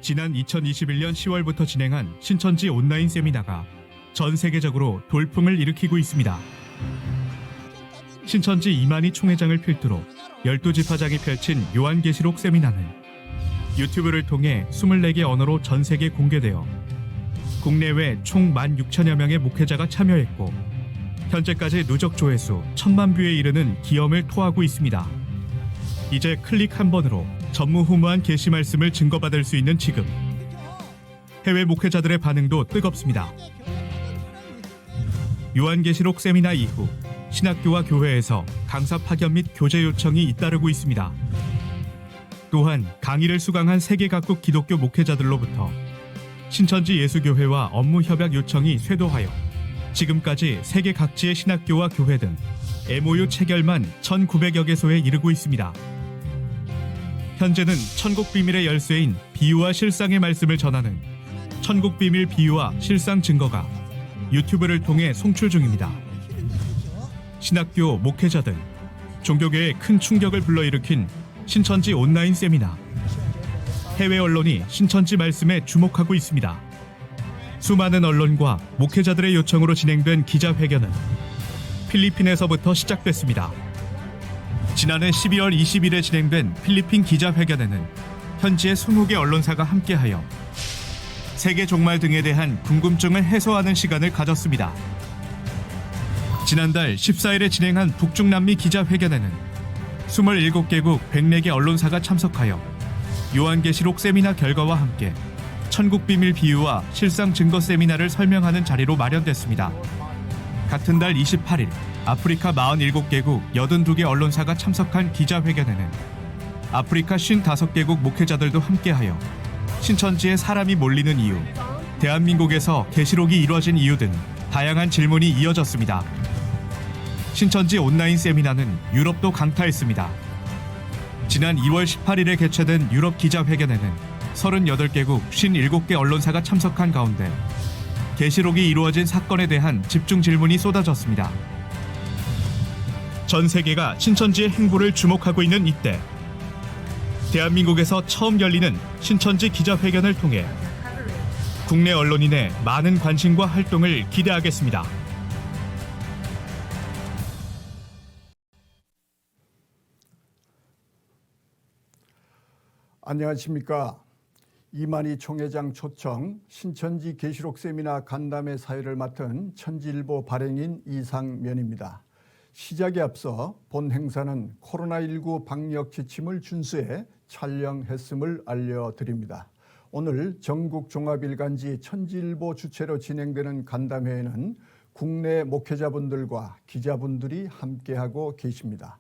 지난 2021년 10월부터 진행한 신천지 온라인 세미나가 전 세계적으로 돌풍을 일으키고 있습니다. 신천지 이만희 총회장을 필두로 12지파장이 펼친 요한계시록 세미나는 유튜브를 통해 24개 언어로 전 세계에 공개되어 국내외 총 16,000여 명의 목회자가 참여했고 현재까지 누적 조회수 1,000만 뷰에 이르는 기염을 토하고 있습니다. 이제 클릭 한 번으로 전무후무한 계시 말씀을 증거받을 수 있는 지금. 해외 목회자들의 반응도 뜨겁습니다. 요한계시록 세미나 이후 신학교와 교회에서 강사 파견 및 교제 요청이 잇따르고 있습니다. 또한 강의를 수강한 세계 각국 기독교 목회자들로부터 신천지 예수교회와 업무 협약 요청이 쇄도하여 지금까지 세계 각지의 신학교와 교회 등 MOU 체결만 1,900여 개소에 이르고 있습니다. 현재는 천국 비밀의 열쇠인 비유와 실상의 말씀을 전하는 천국 비밀 비유와 실상 증거가 유튜브를 통해 송출 중입니다. 신학교 목회자 등 종교계에 큰 충격을 불러일으킨 신천지 온라인 세미나. 해외 언론이 신천지 말씀에 주목하고 있습니다. 수많은 언론과 목회자들의 요청으로 진행된 기자회견은 필리핀에서부터 시작됐습니다. 지난해 12월 20일에 진행된 필리핀 기자회견에는 현지의 20개 언론사가 함께하여 세계 종말 등에 대한 궁금증을 해소하는 시간을 가졌습니다. 지난달 14일에 진행한 북중남미 기자회견에는 27개국 104개 언론사가 참석하여 요한계시록 세미나 결과와 함께 천국 비밀 비유와 실상 증거 세미나를 설명하는 자리로 마련됐습니다. 같은 달 28일 아프리카 47개국 82개 언론사가 참석한 기자회견에는 아프리카 55개국 목회자들도 함께하여 신천지에 사람이 몰리는 이유, 대한민국에서 계시록이 이루어진 이유 등 다양한 질문이 이어졌습니다. 신천지 온라인 세미나는 유럽도 강타했습니다. 지난 2월 18일에 개최된 유럽 기자회견에는 38개국 57개 언론사가 참석한 가운데 계시록이 이루어진 사건에 대한 집중 질문이 쏟아졌습니다. 전 세계가 신천지의 행보를 주목하고 있는 이때 대한민국에서 처음 열리는 신천지 기자회견을 통해 국내 언론인의 많은 관심과 활동을 기대하겠습니다. 안녕하십니까. 이만희 총회장 초청 신천지 계시록 세미나 간담회 사회를 맡은 천지일보 발행인 이상면입니다. 시작에 앞서 본 행사는 코로나19 방역 지침을 준수해 촬영했음을 알려드립니다. 오늘 전국 종합일간지 천지일보 주최로 진행되는 간담회에는 국내 목회자분들과 기자분들이 함께하고 계십니다.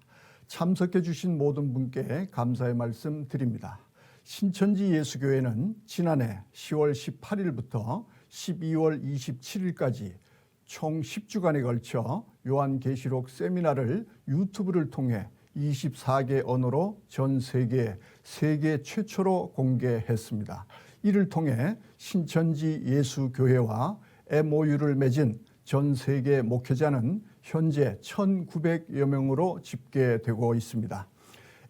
참석해 주신 모든 분께 감사의 말씀 드립니다. 신천지 예수교회는 지난해 10월 18일부터 12월 27일까지 총 10주간에 걸쳐 요한계시록 세미나를 유튜브를 통해 24개 언어로 전 세계 최초로 공개했습니다. 이를 통해 신천지 예수교회와 MOU를 맺은 전 세계 목회자는 현재 1,900여 명으로 집계되고 있습니다.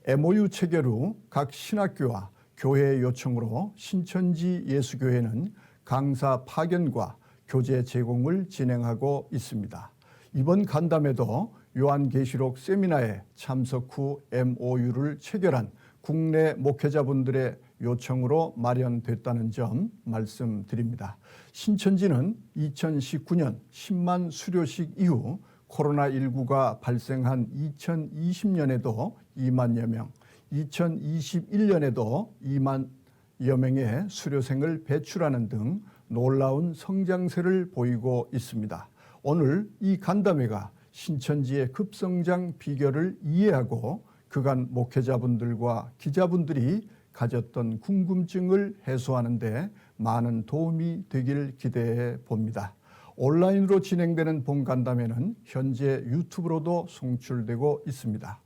MOU 체결 후 각 신학교와 교회 요청으로 신천지 예수교회는 강사 파견과 교재 제공을 진행하고 있습니다. 이번 간담회도 요한계시록 세미나에 참석 후 MOU를 체결한 국내 목회자분들의 요청으로 마련됐다는 점 말씀드립니다. 신천지는 2019년 10만 수료식 이후 코로나19가 발생한 2020년에도 2만여 명, 2021년에도 2만여 명의 수료생을 배출하는 등 놀라운 성장세를 보이고 있습니다. 오늘 이 간담회가 신천지의 급성장 비결을 이해하고 그간 목회자분들과 기자분들이 가졌던 궁금증을 해소하는 데 많은 도움이 되길 기대해 봅니다. 온라인으로 진행되는 본 간담회는 현재 유튜브로도 송출되고 있습니다.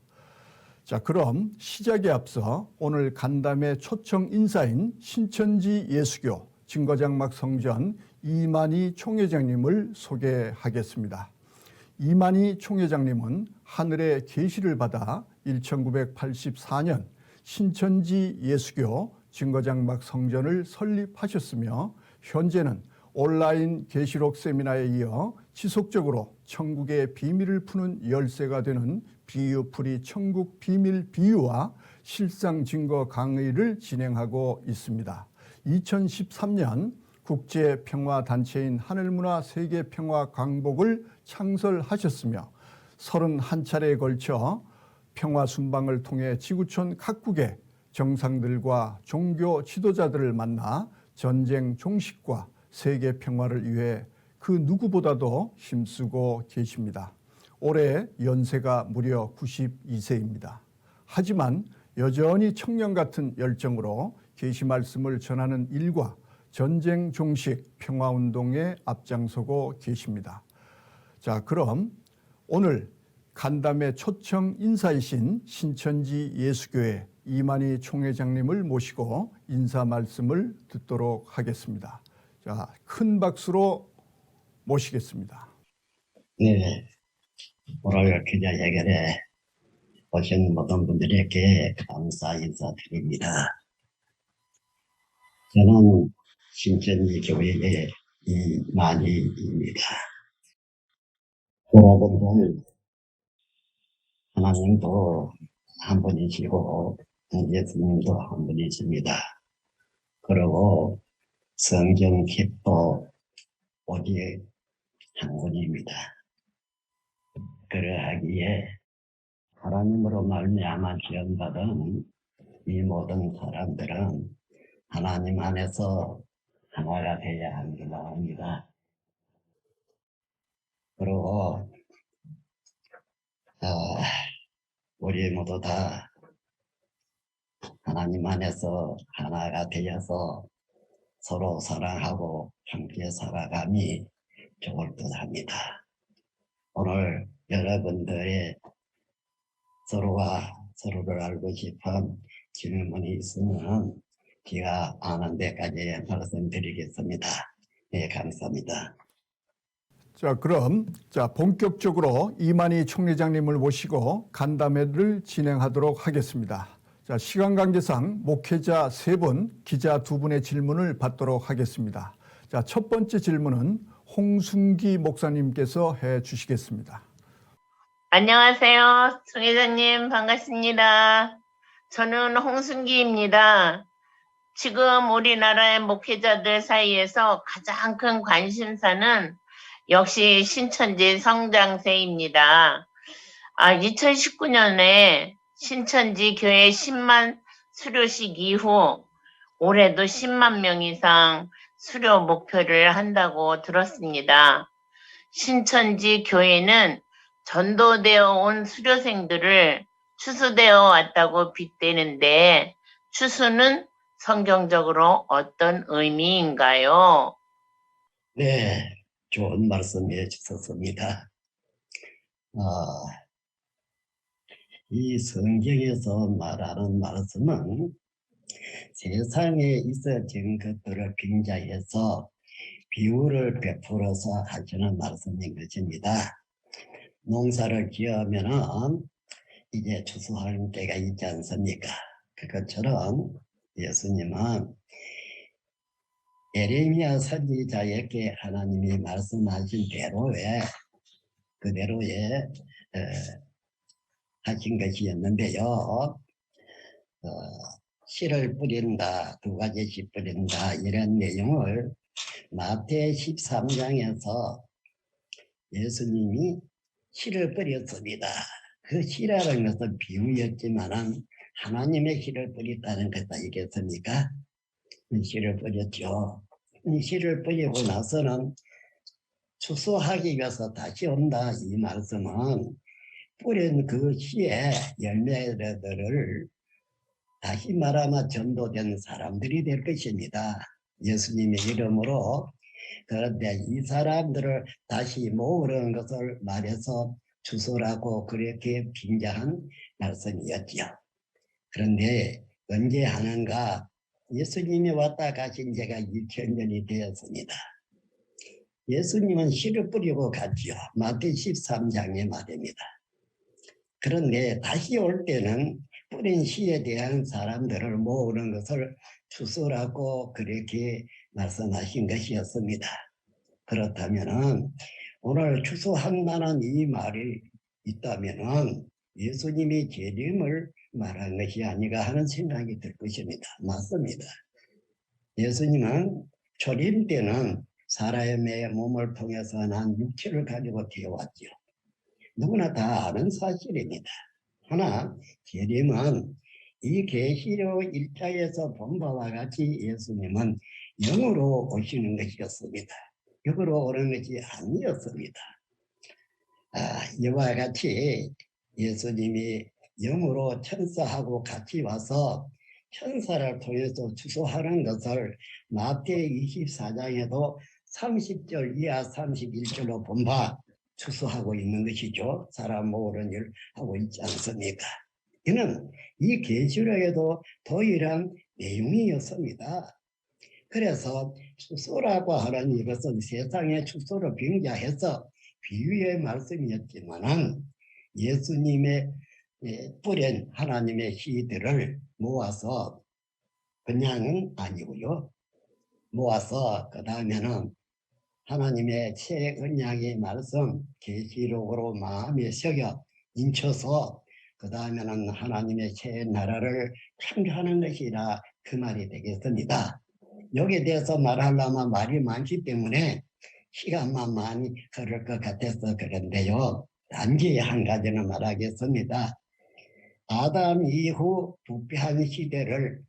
자, 그럼 시작에 앞서 오늘 간담회 초청 인사인 신천지 예수교 증거장막 성전 이만희 총회장님을 소개하겠습니다. 이만희 총회장님은 하늘의 계시를 받아 1984년 신천지 예수교 증거장막 성전을 설립하셨으며 현재는 온라인 계시록 세미나에 이어 지속적으로 천국의 비밀을 푸는 열쇠가 되는 비유풀이 천국 비밀 비유와 실상 증거 강의를 진행하고 있습니다. 2013년 국제평화단체인 하늘문화 세계평화광복을 창설하셨으며 31차례에 걸쳐 평화순방을 통해 지구촌 각국의 정상들과 종교 지도자들을 만나 전쟁 종식과 세계 평화를 위해 그 누구보다도 힘쓰고 계십니다. 올해 연세가 무려 92세입니다. 하지만 여전히 청년 같은 열정으로 계시 말씀을 전하는 일과 전쟁 종식 평화운동에 앞장서고 계십니다. 자, 그럼 오늘 간담회 초청 인사이신 신천지 예수교회 이만희 총회장님을 모시고 인사 말씀을 듣도록 하겠습니다. 자, 큰 박수로 모시겠습니다. 네, 오늘 기자회견에 오신 모든 분들에게 감사 인사드립니다. 저는 신천지 교회의 이만희입니다. 여러분들 하나님도 한 분이시고 예수님도 한 분이십니다. 그리고 성경 깃도 오직 한 분입니다. 그러하기에 하나님으로 말미암아 지원받은 이 모든 사람들은 하나님 안에서 하나가 되어야 합니다. 그리고 우리 모두 다 하나님 안에서 하나가 되어서 서로 사랑하고 함께 살아감이 좋을 듯합니다. 오늘 여러분들의 서로가 서로를 알고 싶은 질문이 있으면 제가 아는 데까지 말씀드리겠습니다. 네, 감사합니다. 자, 그럼 본격적으로 이만희 총회장님을 모시고 간담회를 진행하도록 하겠습니다. 자, 시간 관계상 목회자 3분, 기자 2분의 질문을 받도록 하겠습니다. 자, 첫 번째 질문은 홍순기 목사님께서 해 주시겠습니다. 안녕하세요. 송 회장님 반갑습니다. 저는 홍순기입니다. 지금 우리나라의 목회자들 사이에서 가장 큰 관심사는 역시 신천지 성장세입니다. 2019년에 신천지 교회 10만 수료식 이후 올해도 10만 명 이상 수료 목표를 한다고 들었습니다. 신천지 교회는 전도되어 온 수료생들을 추수되어 왔다고 빗대는데 추수는 성경적으로 어떤 의미인가요? 네, 좋은 말씀해 주셨습니다. 이 성경에서 말하는 말씀은 세상에 있어진 것들을 빙자해서 비유를 베풀어서 하시는 말씀인 것입니다. 농사를 지으면은 이제 추수할 때가 있지 않습니까? 그것처럼 예수님은 예레미야 선지자에게 하나님이 말씀하신 그대로의 하신 것이었는데요. 씨를 뿌린다, 2가지씩 뿌린다, 이런 내용을 마태 13장에서 예수님이 씨를 뿌렸습니다. 그 씨라는 것은 비유였지만은 하나님의 씨를 뿌렸다는 것이 아니겠습니까? 씨를 뿌렸죠. 이 씨를 뿌리고 나서는 추수하기 위해서 다시 온다. 이 말씀은 뿌린 그 씨의 열매들을 다시 말하면 전도된 사람들이 될 것입니다. 예수님의 이름으로. 그런데 이 사람들을 다시 모으는 것을 말해서 추수라고 그렇게 빙자한 말씀이었죠. 그런데 언제 하는가? 예수님이 왔다 가신 지가 2000년이 되었습니다. 예수님은 씨를 뿌리고 갔죠. 마태 13장의 말입니다. 그런데 다시 올 때는 뿌린 씨에 대한 사람들을 모으는 것을 추수라고 그렇게 말씀하신 것이었습니다. 그렇다면은 오늘 추수할 만한 이 말이 있다면은 예수님이 재림을 말한 것이 아닌가 하는 생각이 들 것입니다. 맞습니다. 예수님은 초림 때는 사람의 몸을 통해서 난 육체를 가지고 되어왔죠. 누구나 다 아는 사실입니다. 하나, 재림은 이 계시록 1장에서 본 바와 같이 예수님은 영으로 오시는 것이었습니다. 영으로 오는 것이 아니었습니다. 이와 같이 예수님이 영으로 천사하고 같이 와서 천사를 통해서 추수하는 것을 마태 24장에도 30절 이하 31절로 본 바 추수하고 있는 것이죠. 사람 모으는 일 하고 있지 않습니까? 이는 이 계시록에도 동일한 내용이었습니다. 그래서 추수라고 하는 이것은 세상의 추수를 빙자해서 비유의 말씀이었지만은 예수님의 뿌린 하나님의 씨들을 모아서 그냥은 아니고요. 모아서 그 다음에는 하나님의 새 언약의 말씀 계시록으로 마음에 새겨 인쳐서 그 다음에는 하나님의 새 나라를 창조하는 것이라 그 말이 되겠습니다. 여기에 대해서 말하려면 말이 많기 때문에 시간만 많이 흐를 것 같아서 그런데요. 단지 한 가지는 말하겠습니다. 아담 이후 부패한 시대를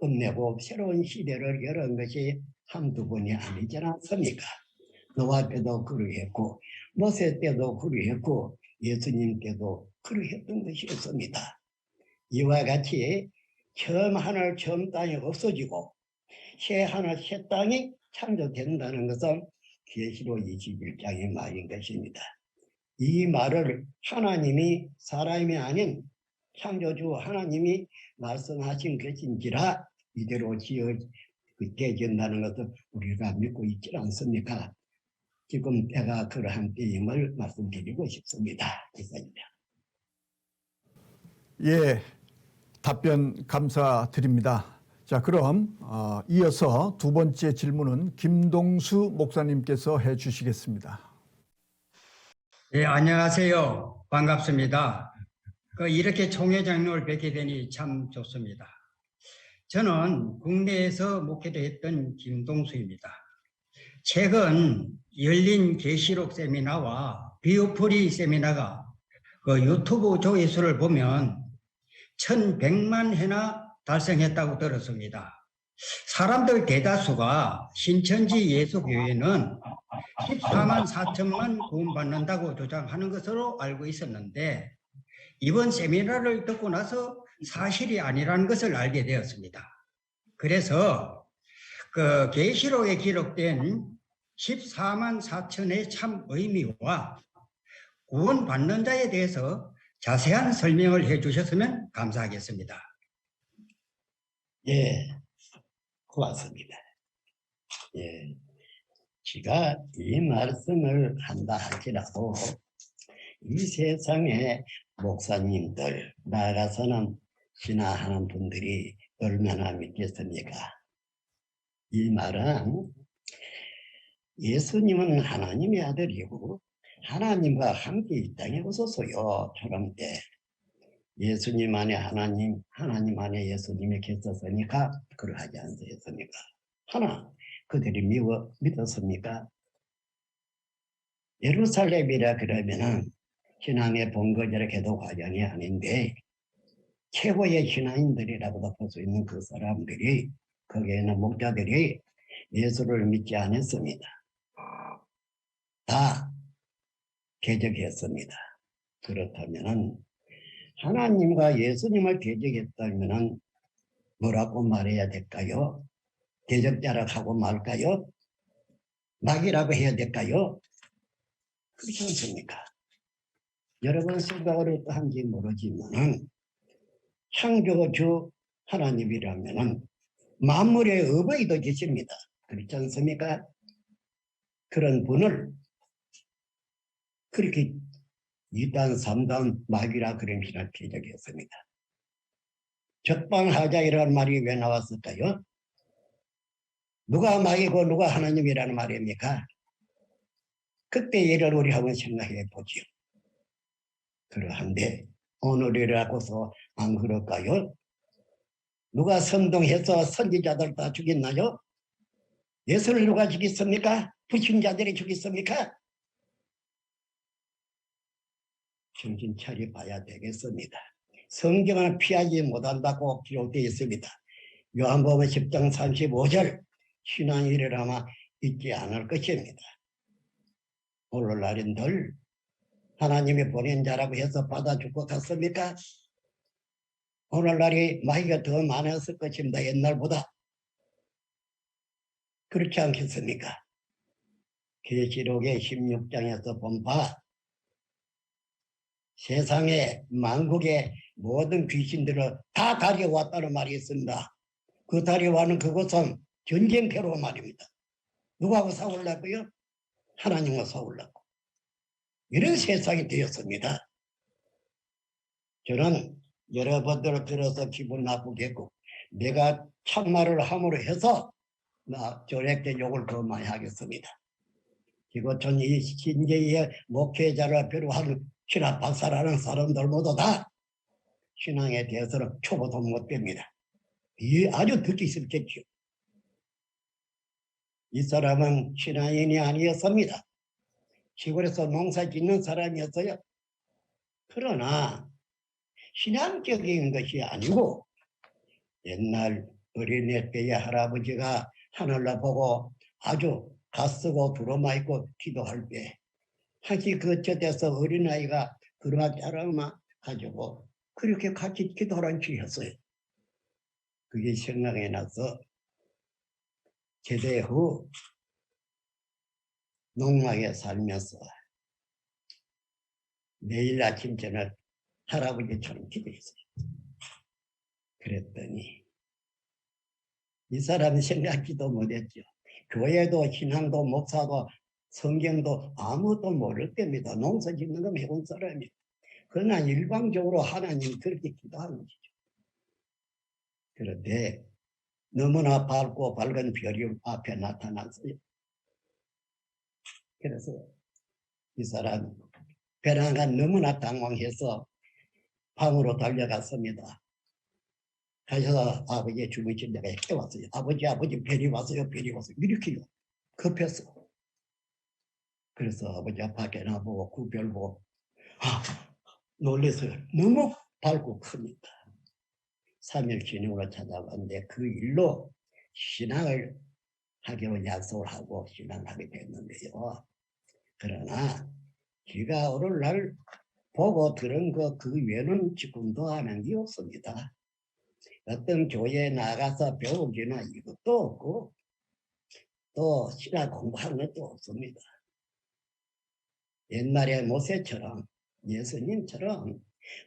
끝내고 새로운 시대를 여는 것이 한두 번이 아니지 않습니까? 노아 때도 그러했고 모세 때도 그러했고 예수님 때도 그러했던 것이었습니다. 이와 같이 처음 하늘 처음 땅이 없어지고 새 하늘 새 땅이 창조된다는 것은 계시록 21장의 말인 것입니다. 이 말을 하나님이 사람이 아닌 창조주 하나님이 말씀하신 것인지라 이대로 되어진다는 것을 우리가 믿고 있지 않습니까? 지금 때가 그러한 때임을 말씀드리고 싶습니다. 이상입니다. 예, 답변 감사드립니다. 자, 그럼 이어서 두 번째 질문은 김동수 목사님께서 해주시겠습니다. 네, 안녕하세요. 반갑습니다. 이렇게 총회장님을 뵙게 되니 참 좋습니다. 저는 국내에서 목회를 했던 김동수입니다. 최근 열린 계시록 세미나와 비오프리 세미나가 유튜브 조회수를 보면 1100만 회나 달성했다고 들었습니다. 사람들 대다수가 신천지 예수교회는 14만 4천만 구원받는다고 주장하는 것으로 알고 있었는데 이번 세미나를 듣고 나서 사실이 아니라는 것을 알게 되었습니다. 그래서 계시록에 기록된 14만 4천의 참 의미와 구원받는 자에 대해서 자세한 설명을 해주셨으면 감사하겠습니다. 예, 고맙습니다. 예, 제가 이 말씀을 한다 할지라도 이 세상에 목사님들 나아가서는 신앙하는 분들이 얼마나 믿겠습니까? 이 말은 예수님은 하나님의 아들이고 하나님과 함께 이 땅에 오소서요. 처럼 때 예수님 안에 하나님, 하나님 안에 예수님이 계셨으니까 그러하지 않습니까? 하나, 그들이 믿었습니까? 예루살렘이라 그러면은 신앙의 본거지라 해도 과정이 아닌데 최고의 신앙인들이라고도 볼 수 있는 그 사람들이 거기에 있는 목자들이 예수를 믿지 않았습니다. 다 대적했습니다. 그렇다면은 하나님과 예수님을 대적했다면은 뭐라고 말해야 될까요? 대적자라고 하고 말까요? 마귀라고 해야 될까요? 그렇지 않습니까? 여러분 생각을 어떠한지 모르지만은 창조주 하나님이라면은 만물의 어버이도 계십니다. 그렇지 않습니까? 그런 분을 그렇게 2단, 3단 마귀라 그런 신을 대적했습니다. 적방하자이라는 말이 왜 나왔을까요? 누가 마귀고 누가 하나님이라는 말입니까? 그때 일을 우리 한번 생각해 보지요. 그러한데 오늘이라고서 안 그럴까요? 누가 선동해서 선지자들 다 죽였나요? 예수를 누가 죽였습니까? 불신자들이 죽였습니까? 정신 차려 봐야 되겠습니다. 성경은 피하지 못한다고 기록되어 있습니다. 요한복음 10장 35절 신앙이를 아마 잊지 않을 것입니다. 오늘날인들 하나님이 보낸 자라고 해서 받아줄 것 같습니까? 오늘날이 마귀가 더 많았을 것입니다. 옛날보다. 그렇지 않겠습니까? 계시록의 16장에서 본 바 세상의 만국의 모든 귀신들을 다 다려왔다는 말이 있습니다. 그 다려와는 그것은 전쟁터로 말입니다. 누구하고 싸우려고요? 하나님과 싸우려고. 이런 세상이 되었습니다. 저는 여러분들을 들어서 기분 나쁘겠고 내가 참말을 함으로 해서 저에게 욕을 더 많이 하겠습니다. 그리고 전 이 신제의 목회자를 비롯한 신학 박사라는 사람들 모두 다 신앙에 대해서는 초보도 못 됩니다. 이 아주 듣기 싫겠죠. 이 사람은 신앙인이 아니었습니다. 시골에서 농사 짓는 사람이었어요. 그러나 신앙적인 것이 아니고 옛날 어린애 때의 할아버지가 하늘을 보고 아주 가쓰고 두루마 있고 기도할 때 하기 그 젖에서 어린아이가 두루마 자라마 가지고 그렇게 같이 기도를 했어요. 그게 생각이 나서 제대 후 농막에 살면서 매일 아침 저녁 할아버지처럼 기도했어요. 그랬더니 이 사람이 생각지도 못했죠. 교회도 신앙도 목사도 성경도 아무것도 모를 때입니다. 농사 짓는 거 해본 사람이. 그러나 일방적으로 하나님 그렇게 기도하는 것이죠. 그런데 너무나 밝고 밝은 별이 앞에 나타났어요. 그래서 이 사람 배나가 너무나 당황해서 방으로 달려갔습니다. 가셔서 아버지의 주무신 데가 깨웠어요. 아버지 별이 왔어요. 별이 왔어요. 이렇게요. 급했어. 그래서 아버지 밖에 나보고 그 별 보고 놀라서요. 너무 밝고 큽니다. 3일 진행으로 찾아갔는데 그 일로 신앙을 하기로 약속을 하고 신앙하게 됐는데요. 그러나 제가 오늘날 보고 들은 그 외에는 지금도 하는 게 없습니다. 어떤 교회에 나가서 배우기나 이것도 없고 또 신학 공부하는 것도 없습니다. 옛날에 모세처럼 예수님처럼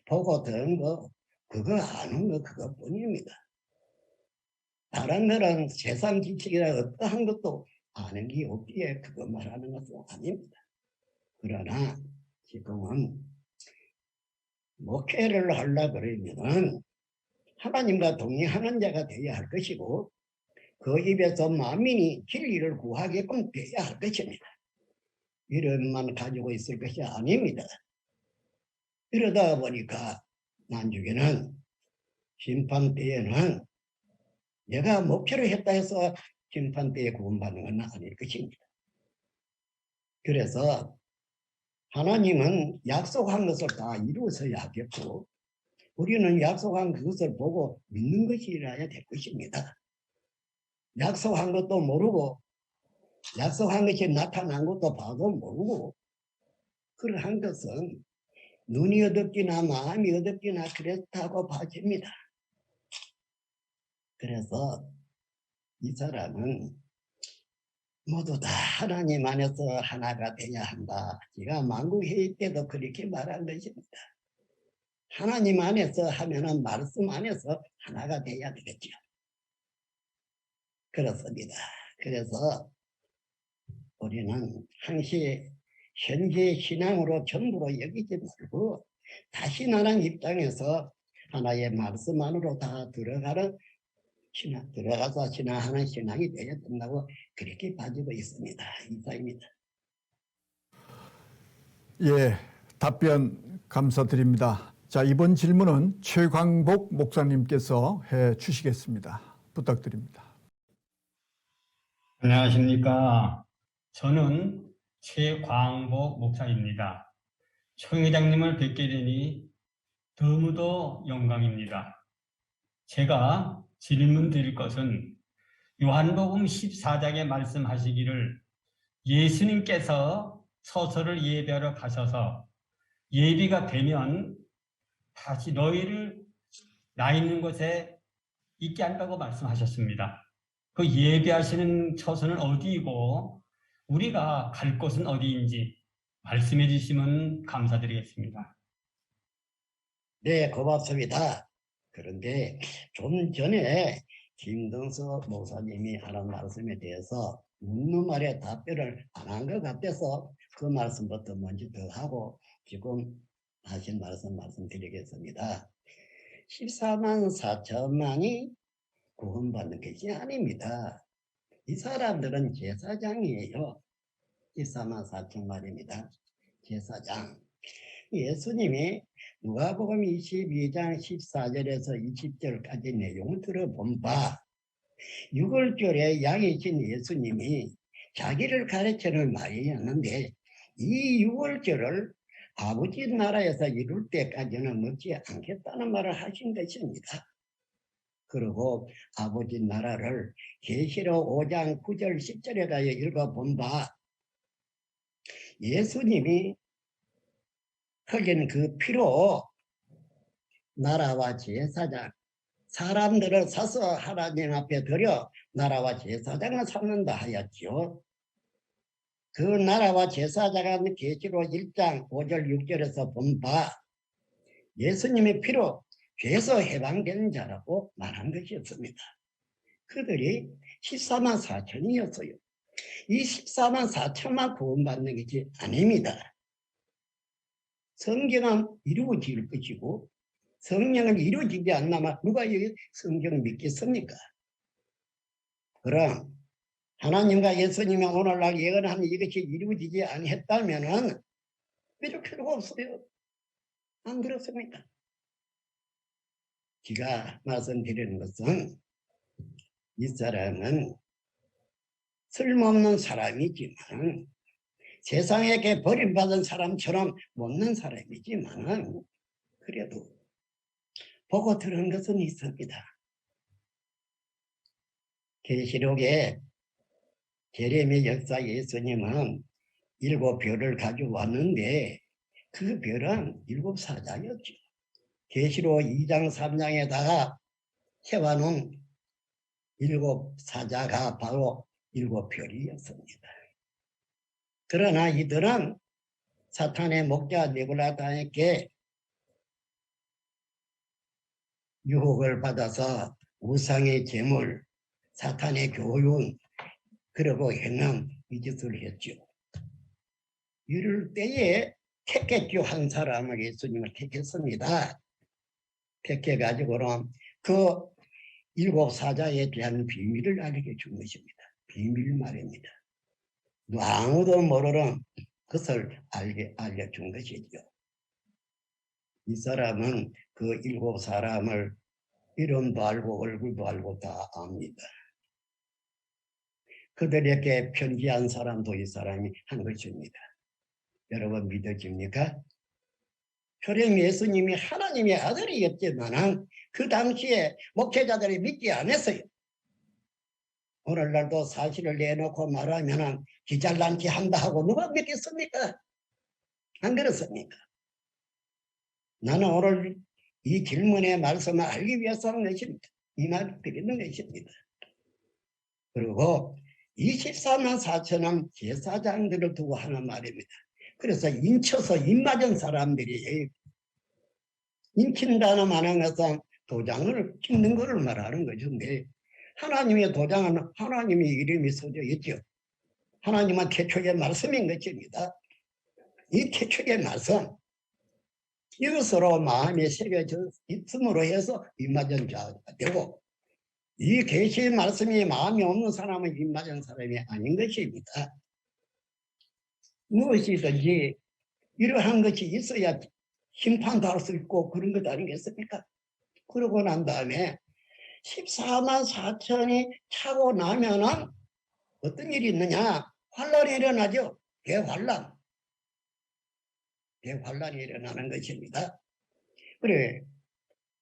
보고 들은 거 그거 아는 거 그것뿐입니다. 다른 거는 세상 지식이나 어떠한 것도 아는 게 없기에 그거 말하는 것은 아닙니다. 그러나 지금은 목회를 하려고 그러면은 하나님과 동행하는 자가 되어야 할 것이고 그 입에서 만민이 진리를 구하게끔 되어야 할 것입니다. 이름만 가지고 있을 것이 아닙니다. 이러다 보니까 나중에는 심판 때에는 내가 목표를 했다 해서 심판 때에 구원받는 건 아닐 것입니다. 그래서 하나님은 약속한 것을 다 이루어서야 하겠고 우리는 약속한 그것을 보고 믿는 것이라야 될 것입니다. 약속한 것도 모르고 약속한 것이 나타난 것도 봐도 모르고 그러한 것은 눈이 어둡기나 마음이 어둡기나 그렇다고 봐집니다. 그래서 이 사람은 모두 다 하나님 안에서 하나가 되어야 한다. 제가 만국회의 때도 그렇게 말한 것입니다. 하나님 안에서 하면은 말씀 안에서 하나가 되어야 되겠죠. 그렇습니다. 그래서 우리는 항시 현재 신앙으로 전부로 여기지 말고 다시 나란 입장에서 하나의 말씀 안으로 다 들어가서 신앙하는 신앙이 되어야 된다고 그렇게 봐주고 있습니다. 이상입니다. 예, 답변 감사드립니다. 자, 이번 질문은 최광복 목사님께서 해 주시겠습니다. 부탁드립니다. 안녕하십니까. 저는 최광복 목사입니다. 총 회장님을 뵙게 되니 너무도 영광입니다. 제가 질문 드릴 것은 요한복음 14장에 말씀하시기를 예수님께서 서서를 예배하러 가셔서 예비가 되면 다시 너희를 나 있는 곳에 있게 한다고 말씀하셨습니다. 그 예배하시는 처소는 어디이고 우리가 갈 곳은 어디인지 말씀해 주시면 감사드리겠습니다. 네, 고맙습니다. 그런데 좀 전에 김동서 목사님이 하는 말씀에 대해서 묻는 말에 답변을 안 한 것 같아서 그 말씀부터 먼저 더 하고 지금 하신 말씀드리겠습니다. 14만 4천만이 구원받는 것이 아닙니다. 이 사람들은 제사장이에요. 14만 4천만입니다. 제사장. 예수님이 누가복음 22장 14절에서 20절까지 내용을 들어본 바 6월절에 양이신 예수님이 자기를 가르치는 말이었는데 이 6월절을 아버지 나라에서 이룰 때까지는 먹지 않겠다는 말을 하신 것입니다. 그리고 아버지 나라를 계시록 5장 9절 10절에 가서 읽어본 바 예수님이 흘린 그 피로 나라와 제사장 사람들을 사서 하나님 앞에 드려 나라와 제사장을 삼는다 하였지요. 그 나라와 제사장은 계시록 1장 5절 6절에서 본 바 예수님의 피로 죄에서 해방된 자라고 말한 것이었습니다. 그들이 14만 4천이었어요. 이 14만 4천만 구원받는 것이 아닙니다. 성경은 이루어질 것이고 성령은 이루어지지 않나마 누가 여기 성경을 믿겠습니까? 그럼 하나님과 예수님이 오늘날 예언한 이것이 이루어지지 않았다면 믿을 필요가 없어요. 안 그렇습니까? 제가 말씀드리는 것은 이 사람은 쓸모없는 사람이지만 세상에게 버림받은 사람처럼 못난 사람이지만 그래도 보고 들은 것은 있습니다. 계시록에 제레미 역사 예수님은 7별을 가지고 왔는데 그 별은 7사자였죠. 계시록 2장 3장에다가 세워놓은 7사자가 바로 7별이었습니다. 그러나 이들은 사탄의 목자 니고라다에게 유혹을 받아서 우상의 제물, 사탄의 교훈, 그리고 행함 이 짓을 했죠. 이럴 때에 택했죠. 한 사람을 예수님을 택했습니다. 택해가지고는 그 7사자에 대한 비밀을 알게 준 것입니다. 비밀 말입니다. 아무도 모르는 것을 알려준 것이죠. 이 사람은 그 7사람을 이름도 알고 얼굴도 알고 다 압니다. 그들에게 편지한 사람도 이 사람이 한 것입니다. 여러분 믿어집니까? 초림 예수님이 하나님의 아들이었지만 그 당시에 목회자들이 믿지 않았어요. 오늘날도 사실을 내놓고 말하면 기잘난지 한다 하고 누가 믿겠습니까? 안 그렇습니까? 나는 오늘 이 질문의 말씀을 알기 위해서 하는 것입니다. 이 말을 드리는 것입니다. 그리고 24만 4천은 제사장들을 두고 하는 말입니다. 그래서 인쳐서 입맞은 사람들이 인친다는 말은 것은 도장을 찍는 것을 말하는 것인데 하나님의 도장은 하나님의 이름이 써져 있죠. 하나님은 태초의 말씀인 것입니다. 이 태초의 말씀 이것으로 마음에 새겨져 있음으로 해서 입맞은 자가 되고, 이 계시의 말씀이 마음에 없는 사람은 입맞은 사람이 아닌 것입니다. 무엇이든지 이러한 것이 있어야 심판도 할 수 있고 그런 것 아니겠습니까? 그러고 난 다음에 14만 4천이 차고 나면은 어떤 일이 있느냐? 환란이 일어나죠. 대환란. 대환란이 일어나는 것입니다. 그래,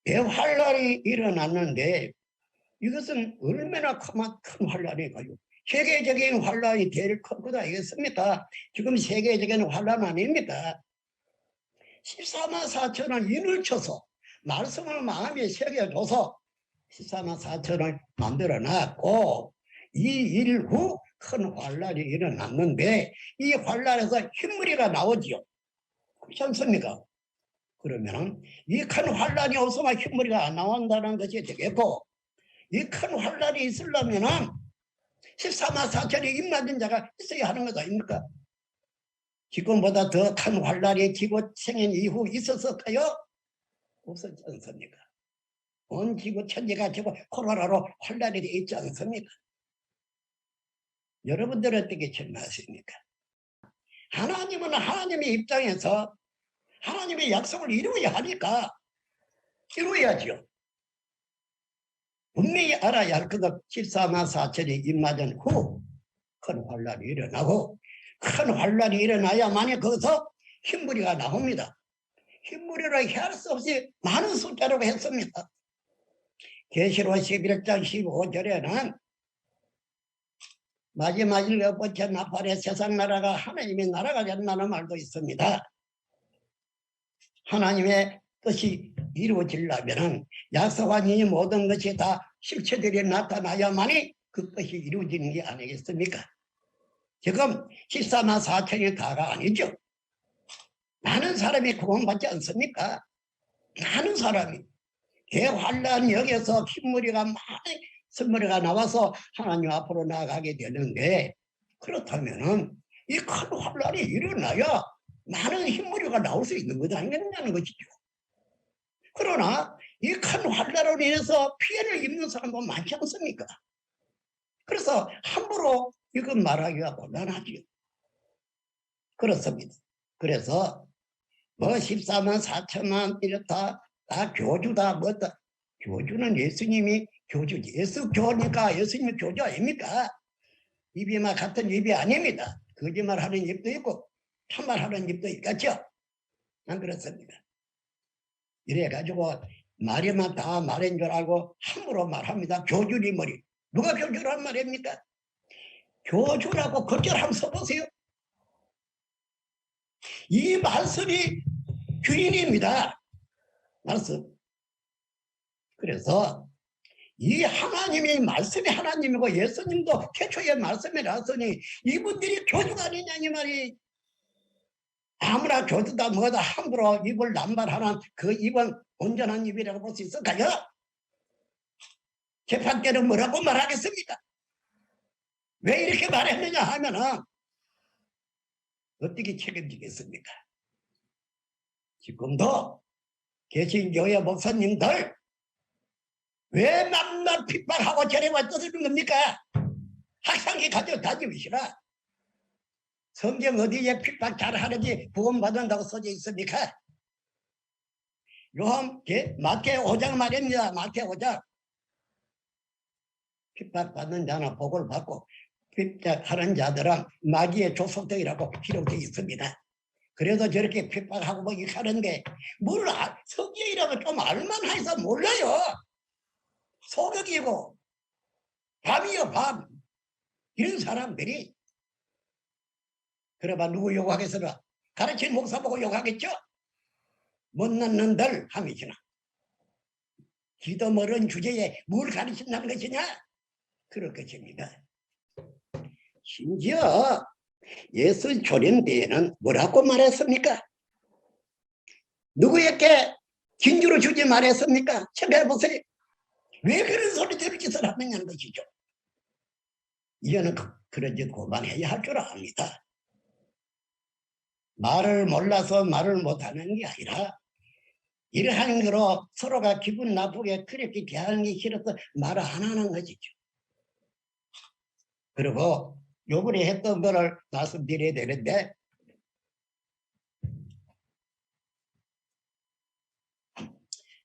대환란이 일어났는데 이것은 얼마나 큰 환란이가요. 세계적인 환란이 될 것 아니겠습니까? 지금 세계적인 환란 아닙니다. 14만 4천을 인을 쳐서 말씀을 마음에 새겨줘서 14만 4천을 만들어놨고, 이 일 후 큰 환란이 일어났는데 이 환란에서 흰무리가 나오지요. 그렇지 않습니까? 그러면 이 큰 환란이 없으면 흰무리가 안 나온다는 것이 되겠고, 이 큰 환란이 있으려면 14만 4천이 입맞은 자가 있어야 하는 것 아닙니까? 지금보다 더 큰 환란이 지구 생인 이후 있었을까요? 없었지 않습니까? 온 지구 천지가 지금 코로나로 환란이 되어 있지 않습니까? 여러분들은 어떻게 생각하십니까? 하나님은 하나님의 입장에서 하나님의 약속을 이루어야 하니까 이루어야죠. 분명히 알아야 할 것은 14만 4천이 입맞은 후 큰 환란이 일어나고, 큰 환란이 일어나야만이 거기서 흰무리가 나옵니다. 흰무리를 헤아릴 수 없이 많은 숫자라고 했습니다. 계시록 11장 15절에는 마지막 7번째 나팔에 세상 나라가 하나님의 나라가 된다는 말도 있습니다. 하나님의 뜻이 이루어지려면 약속한 이 모든 것이 다 실체들이 나타나야만이 그 것이 이루어지는 게 아니겠습니까? 지금 14만 4천이 다가 아니죠. 많은 사람이 구원받지 않습니까? 많은 사람이 대환란 역에서 흰무리가 많이 선물이가 나와서 하나님 앞으로 나아가게 되는데, 그렇다면은 이 큰 환란이 일어나야 많은 흰무리가 나올 수 있는 것 아니겠냐는 것이죠. 그러나 이 큰 환란으로 인해서 피해를 입는 사람도 많지 않습니까? 그래서 함부로 이건 말하기가 곤란하지요. 그렇습니다. 그래서 뭐 14만 4천만 이렇다, 다 교주다, 뭐다. 교주는 예수님이 교주지. 예수 교니까 예수님이 교주 아닙니까? 입이 막 같은 입이 아닙니다. 거짓말 하는 입도 있고 참말 하는 입도 있겠죠. 난 그렇습니다. 이래가지고 말이만 다 말인 줄 알고 함부로 말합니다. 교주니 머리. 누가 교주란 말입니까? 교주라고 글자를 한번 써보세요. 이 말씀이 주인입니다. 말씀. 그래서 이 하나님이 말씀이 하나님이고 예수님도 최초의 말씀이라서니 이분들이 교주가 아니냐 이 말이. 아무나 교주다 뭐다 함부로 입을 남발하는 그 입은 온전한 입이라고 볼 수 있을까요? 재판 때는 뭐라고 말하겠습니까? 왜 이렇게 말했느냐 하면은 어떻게 책임지겠습니까? 지금도 계신 교회 목사님들 왜 만날 핍박하고 저래와 떠드는 겁니까? 학생이 가져 다니시라. 성경 어디에 핍박 잘하는지 구원받는다고 써져 있습니까? 요한 마태 5장 말입니다. 마태 5장. 핍박받는 자나 복을 받고 핍박하는 자들은 마귀의 조속덕이라고 기록되어 있습니다. 그래도 저렇게 핍박하고 뭐 이렇게 하는데 뭘 성경이라고 좀 알만해서 몰라요. 소극이고 밤이요 밤. 이런 사람들이 그래봐 누구 욕하겠어라? 가르친 목사 보고 욕하겠죠? 못 낳는들 함이지나 기도 멀은 주제에 뭘 가르친다는 것이냐? 그럴 것입니다. 심지어 예수 조림 때에는 뭐라고 말했습니까? 누구에게 진주를 주지 말했습니까? 생각해보세요. 왜 그런 소리 저런 짓을 하느냐는 것이죠. 이제는 그런 짓 그만해야 할 줄 압니다. 말을 몰라서 말을 못하는 게 아니라 이러한 거로 서로가 기분 나쁘게 그렇게 대하는 게 싫어서 말을 안 하는 것이죠. 그리고 요번에 했던 거를 말씀드려야 되는데,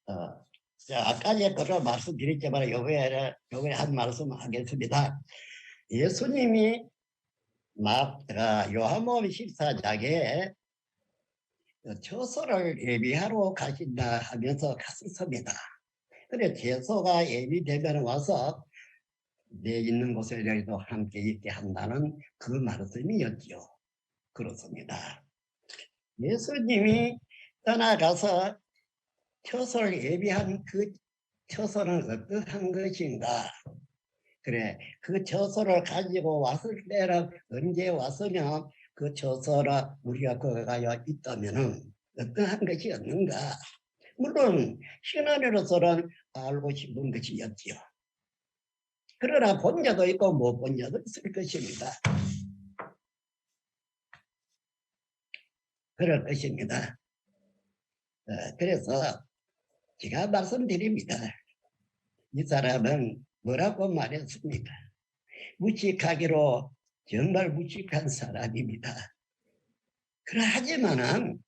아까 전에 말씀드렸지만 요번에 한 말씀 하겠습니다. 예수님이 요한복음 14장에 처소를 예비하러 가신다 하면서 갔었습니다. 그래 처소가 예비되면 와서 내 있는 곳에 여기도 함께 있게 한다는 그 말씀이었죠. 그렇습니다. 예수님이 떠나가서 처소를 예비한 그 처소는 어떠한 것인가? 그래, 그 처소를 가지고 왔을 때는 언제 왔으면 그 처소를 우리가 거기가 있다면은 어떠한 것이었는가? 물론 신앙으로서는 알고 싶은 것이었지요. 그러나 본 자도 있고 못 본 자도 있을 것입니다. 그럴 것입니다. 그래서 제가 말씀드립니다. 이 사람은 뭐라고 말했습니까? 무식하기로 정말 무식한 사람입니다. 그러하지만은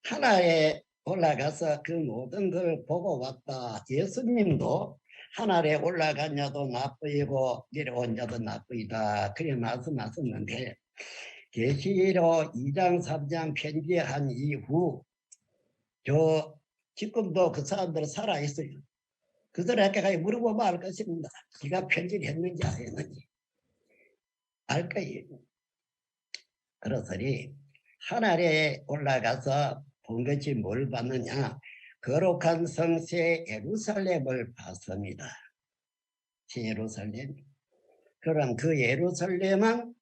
하늘에 올라가서 그 모든 걸 보고 왔다. 예수님도 하늘에 올라간 자도 나쁘이고 내려온 자도 나쁘이다. 그래 말씀하셨는데 계시록 2장 3장 편지한 이후 지금도 그 사람들 살아있어요. 그들에게 물어보면 알 것입니다. 네가 편지를 했는지 안 했는지 알 거예요. 그러서니 하늘에 올라가서 본 것이 뭘 봤느냐? 거룩한 성새 예루살렘을 봤습니다. 예루살렘. 그럼 그 예루살렘은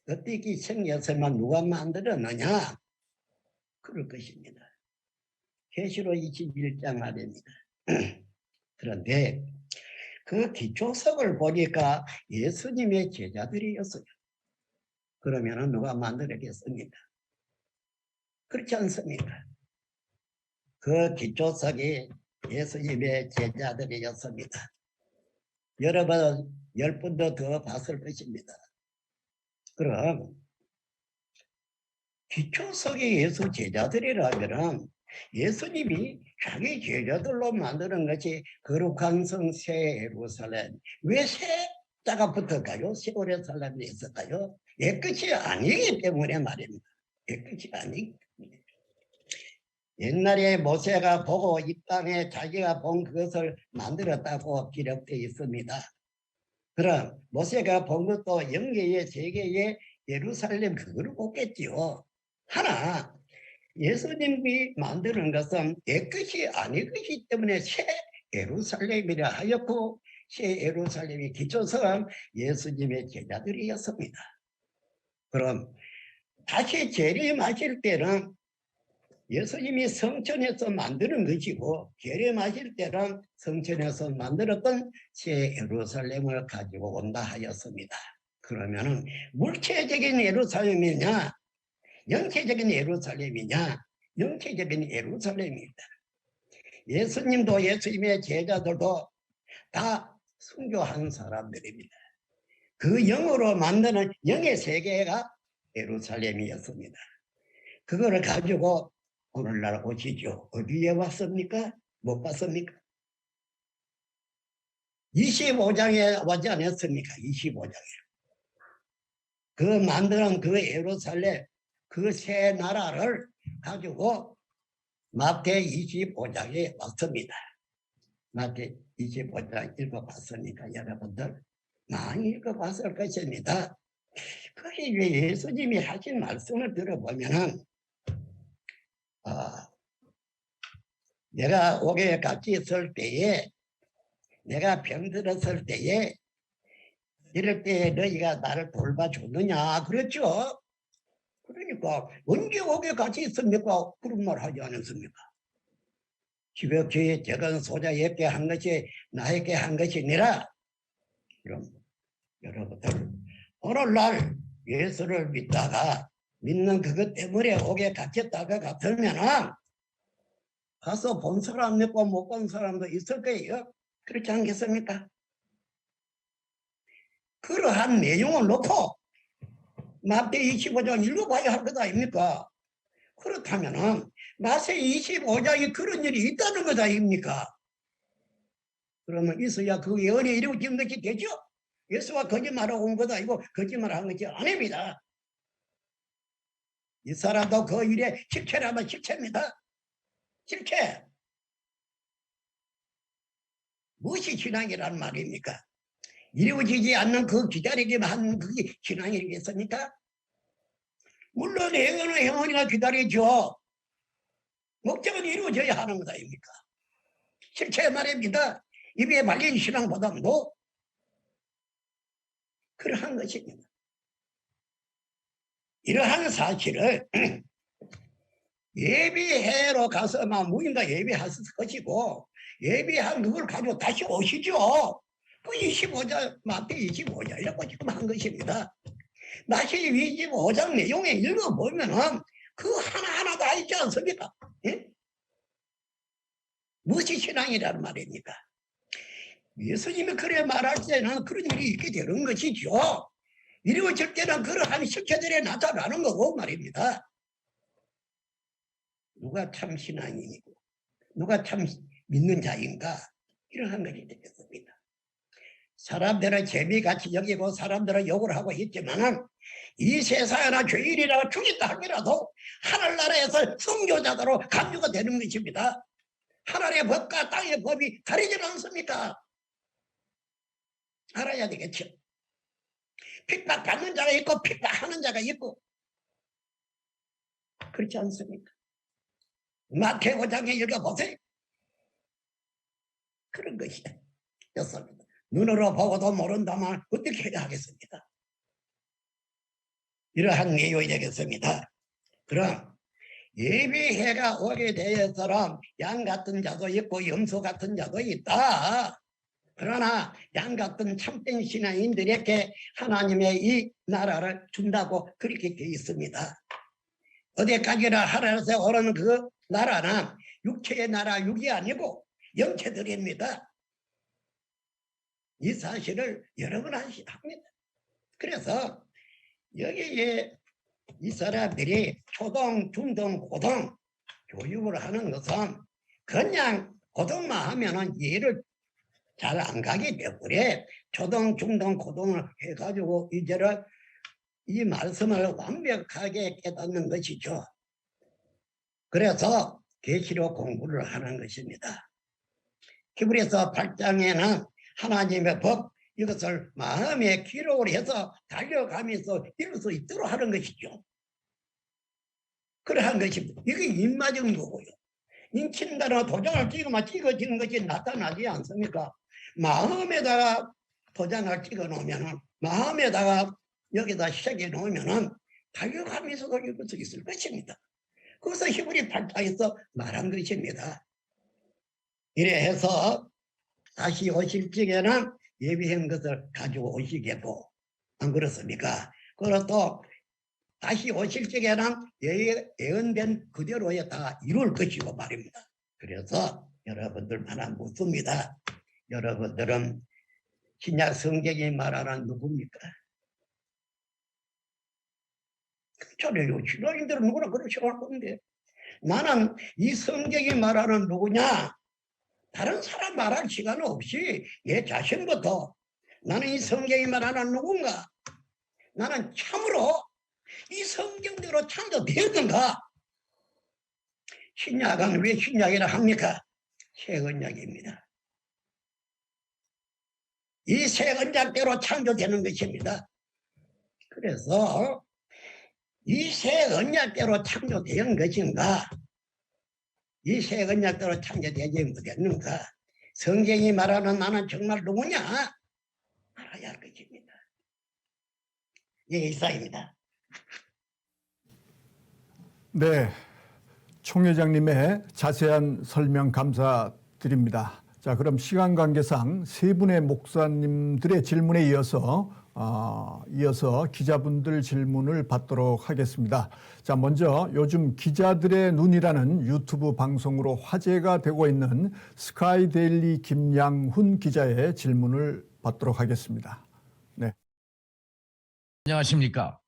어떻게 생겼으면 누가 만들었느냐? 그럴 것입니다. 계시록 21장 말입니다. 그런데 그 기초석을 보니까 예수님의 제자들이었어요. 그러면 누가 만들었겠습니까? 그렇지 않습니까? 그 기초석이 예수님의 제자들이었습니다. 여러분 10분도 더 봤을 것입니다. 그럼 기초석이 예수 제자들이라면 예수님이 자기 제자들로 만드는 것이 거룩한 성새 예루살렘. 왜 새자가 붙을까요? 세월의 살람이 있을까요? 옛것이 아니기 때문에 말입니다. 옛것이 아니기 때문에. 옛날에 모세가 보고 이 땅에 자기가 본 그것을 만들었다고 기록되어 있습니다. 그럼 모세가 본 것도 영계의 세계의 예루살렘 그걸 보겠지요. 하나 예수님이 만드는 것은 옛것이 아닌 것이기 때문에 새 예루살렘이라 하였고 새 예루살렘의 기초석은 예수님의 제자들이었습니다. 그럼 다시 재림하실 때는 예수님이 성천에서 만드는 것이고 재림하실 때는 성천에서 만들었던 새 예루살렘을 가지고 온다 하였습니다. 그러면은 물체적인 예루살렘이냐 영체적인 예루살렘이냐? 영체적인 예루살렘입니다. 예수님도 예수님의 제자들도 다 순교한 사람들입니다. 그 영으로 만드는 영의 세계가 예루살렘이었습니다. 그거를 가지고 오늘날 오시죠. 어디에 왔습니까? 못 봤습니까? 25장에 왔지 않았습니까? 25장에. 그 만드는 그 예루살렘 그 새 나라를 가지고 마태 25장에 왔습니다. 마태 25장 읽어봤으니까 여러분들 많이 읽어봤을 것입니다. 그게 예수님이 하신 말씀을 들어보면은 내가 옥에 같이 있을 때에 내가 병들었을 때에 이럴 때 너희가 나를 돌봐줬느냐 그랬죠. 그러니까 언제 옥에 같이 있습니까? 그런 말 하지 않았습니까? 지극히 적은 소자에게 한 것이 나에게 한 것이 아니라 그럼 여러분들 오늘날 예수를 믿다가 믿는 그것 때문에 옥에 갇혔다가 같으면은 가서 본 사람 믿고 못 본 사람도 있을 거예요. 그렇지 않겠습니까? 그러한 내용을 놓고 마태복음 25장 읽어봐야 할 것 아닙니까? 그렇다면은 마태복음 25장에 그런 일이 있다는 것 아닙니까? 그러면 있어야 그 예언이 이루어진 것이 되죠? 예수가 거짓말하고 온 것도 아니고 거짓말한 것이 아닙니다. 이 사람도 그 일에 실체라면 실체입니다. 실체. 무엇이 신앙이란 말입니까? 이루어지지 않는 그 기다리기만 하는 그게 신앙이겠습니까? 물론 예언은 영원히가 기다리죠. 목적은 이루어져야 하는 것 아닙니까? 실체 말입니다. 입에 발린 신앙보다도 그러한 것입니다. 이러한 사실을 예비해로 가서만 무인가 예비하실 것이고 예비한 그걸 가지고 다시 오시죠. 그 25장 마태 25장이라고 지금 한 것입니다. 마태 25장 내용에 읽어보면은 그 하나하나 다 있지 않습니까? 예? 무엇이 신앙이라는 말입니까? 예수님이 그래 말할 때는 그런 일이 있게 되는 것이죠. 이루어질 때는 그러한 실체들이 나타나는 거고 말입니다. 누가 참 신앙인이고 누가 참 믿는 자인가 이러한 것이 되겠습니다. 사람들은 재미같이 여기고 사람들은 욕을 하고 있지만 이 세상에나 죄인이라고 죽였다 하더라도 하늘나라에서 선교자들로 간주가 되는 것입니다. 하늘의 법과 땅의 법이 다르지 않습니까? 알아야 되겠죠. 핍박받는 자가 있고 핍박하는 자가 있고 그렇지 않습니까? 마태복음 5장에 읽어보세요. 그런 것이었습니다. 눈으로 보고도 모른다면 어떻게 해야 하겠습니까? 이러한 내용이 되겠습니다. 그럼 예비해가 오게 되어서는 양 같은 자도 있고 염소 같은 자도 있다. 그러나 양 같은 참된 신앙인들에게 하나님의 이 나라를 준다고 그렇게 되어 있습니다. 어디까지나 하늘에서 오는 그 나라는 육체의 나라, 육이 아니고 영체들입니다. 이 사실을 여러분 아십니다. 그래서 여기에 이 사람들이 초등, 중등, 고등 교육을 하는 것은 그냥 고등만 하면은 이해를 잘 안 가기 때문에 초등, 중등, 고등을 해가지고 이제는 이 말씀을 완벽하게 깨닫는 것이죠. 그래서 계시록 공부를 하는 것입니다. 히브리서 8장에는 하나님의 법 이것을 마음에 기록을 해서 달려가면서 이룰 수 있도록 하는 것이죠. 그러한 것입니다. 이게 입맞은 거고요. 인친다는 도장을 찍으면 찍어지는 것이 나타나지 않습니까? 마음에다가 도장을 찍어 놓으면 마음에다가 여기다 시작해 놓으면 달려가면서도 읽을 수 있을 것입니다. 그래서 히브리 8장에서 말한 것입니다. 이래 해서 다시 오실 적에는 예비한 것을 가지고 오시겠고 안 그렇습니까? 그리고 또 다시 오실 적에는 예언된 그대로에 다 이룰 것이고 말입니다. 그래서 여러분들 하나 묻습니다. 여러분들은 신약 성경이 말하는 누굽니까? 그렇잖아요. 신앙인들은 누구나 그렇게 할 건데 나는 이 성경이 말하는 누구냐? 다른 사람 말할 시간 없이 얘 자신부터 나는 이 성경이 말하는 누군가? 나는 참으로 이 성경대로 창조되었는가? 신약은 왜 신약이라 합니까? 새 언약입니다. 이 새 언약대로 창조되는 것입니다. 그래서 이 새 언약대로 창조된 것인가? 이 새 언약대로 창조되지 못했는가? 성경이 말하는 나는 정말 누구냐? 알아야 할 것입니다. 예, 이상입니다. 네, 총회장님의 자세한 설명 감사드립니다. 자, 그럼 시간 관계상 세 분의 목사님들의 질문에 이어서 이어서 기자분들 질문을 받도록 하겠습니다. 자, 먼저 요즘 기자들의 눈이라는 유튜브 방송으로 화제가 되고 있는 스카이데일리 김양훈 기자의 질문을 받도록 하겠습니다. 네. 안녕하십니까.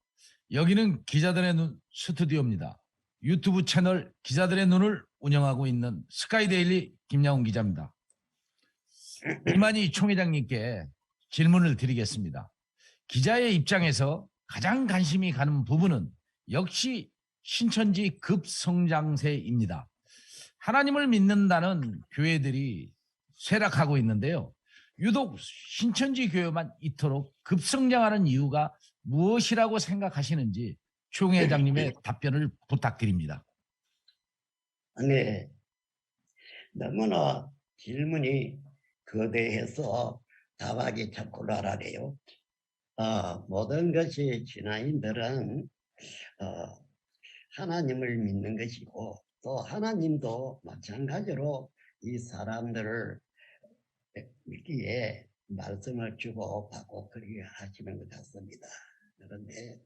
여기는 기자들의 눈 스튜디오입니다. 유튜브 채널 기자들의 눈을 운영하고 있는 스카이데일리 김양훈 기자입니다. 이만희 총회장님께 질문을 드리겠습니다. 기자의 입장에서 가장 관심이 가는 부분은 역시 신천지 급성장세입니다. 하나님을 믿는다는 교회들이 쇠락하고 있는데요. 유독 신천지 교회만 이토록 급성장하는 이유가 무엇이라고 생각하시는지 총회장님의 답변을 부탁드립니다. 네, 너무나 질문이 거대해서 답하기 참 곤란하네요. 모든 것이 신앙인들은 하나님을 믿는 것이고 또 하나님도 마찬가지로 이 사람들을 믿기에 말씀을 주고 받고 그렇게 하시는 것 같습니다. 그런데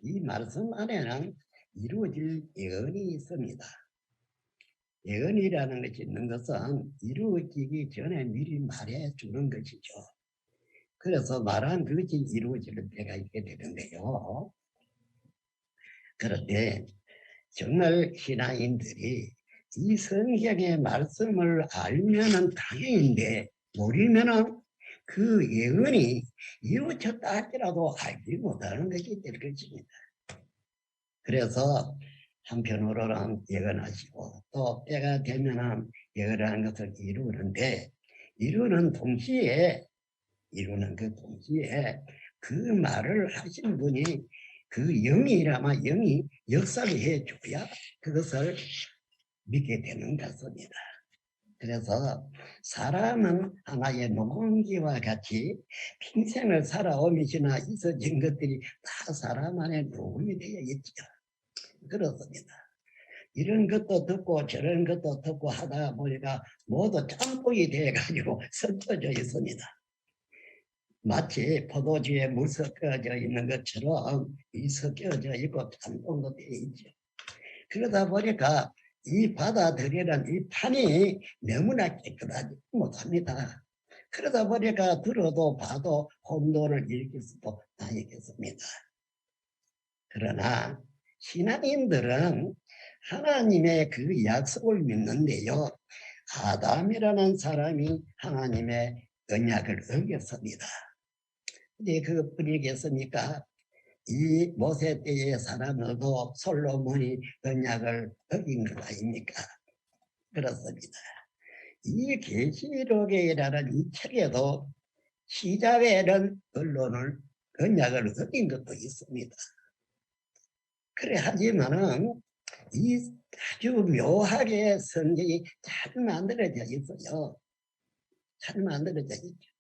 이 말씀 안에는 이루어질 예언이 있습니다. 예언이라는 것이 있는 것은 이루어지기 전에 미리 말해 주는 것이죠. 그래서 말한 것이 이루어지는 때가 있게 되는데요. 그런데 정말 신앙인들이 이 성경의 말씀을 알면은 다행인데 모르면은 그 예언이 이루어졌다 할지라도 알지 못하는 것이 될 것입니다. 그래서 한편으로는 예언하시고 또 때가 되면은 예언하는 것을 이루는 동시에 그 말을 하신 분이 그 영이라면 영이 역사를 해줘야 그것을 믿게 되는 것입니다. 그래서 사람은 하나의 농기와 같이 평생을 살아오면서나 있어진 것들이 다 사람 안에 녹음이 되어 있죠. 그렇습니다. 이런 것도 듣고 저런 것도 듣고 하다 보니까 모두 짬뽕이 돼가지고 섞여져 있습니다. 마치 포도주에 물 섞여져 있는 것처럼 이 섞여져 있고 짬뽕도 되어 있죠. 그러다 보니까 이 받아들이는 이 판이 너무나 깨끗하지 못합니다. 그러다 보니까 들어도 봐도 혼돈을 일으킬 수도 있겠습니다. 그러나 신앙인들은 하나님의 그 약속을 믿는데요. 아담이라는 사람이 하나님의 언약을 어겼습니다. 근데 그뿐이겠습니까? 이 모세 때의 사람도 솔로몬이 언약을 어긴 것 아닙니까? 그렇습니다. 이 계시록이라는 이 책에도 시작에는 언약을 어긴 것도 있습니다. 그래 하지만은 이 아주 묘하게 성경이 잘 만들어져 있어요. 잘 만들어져 있죠.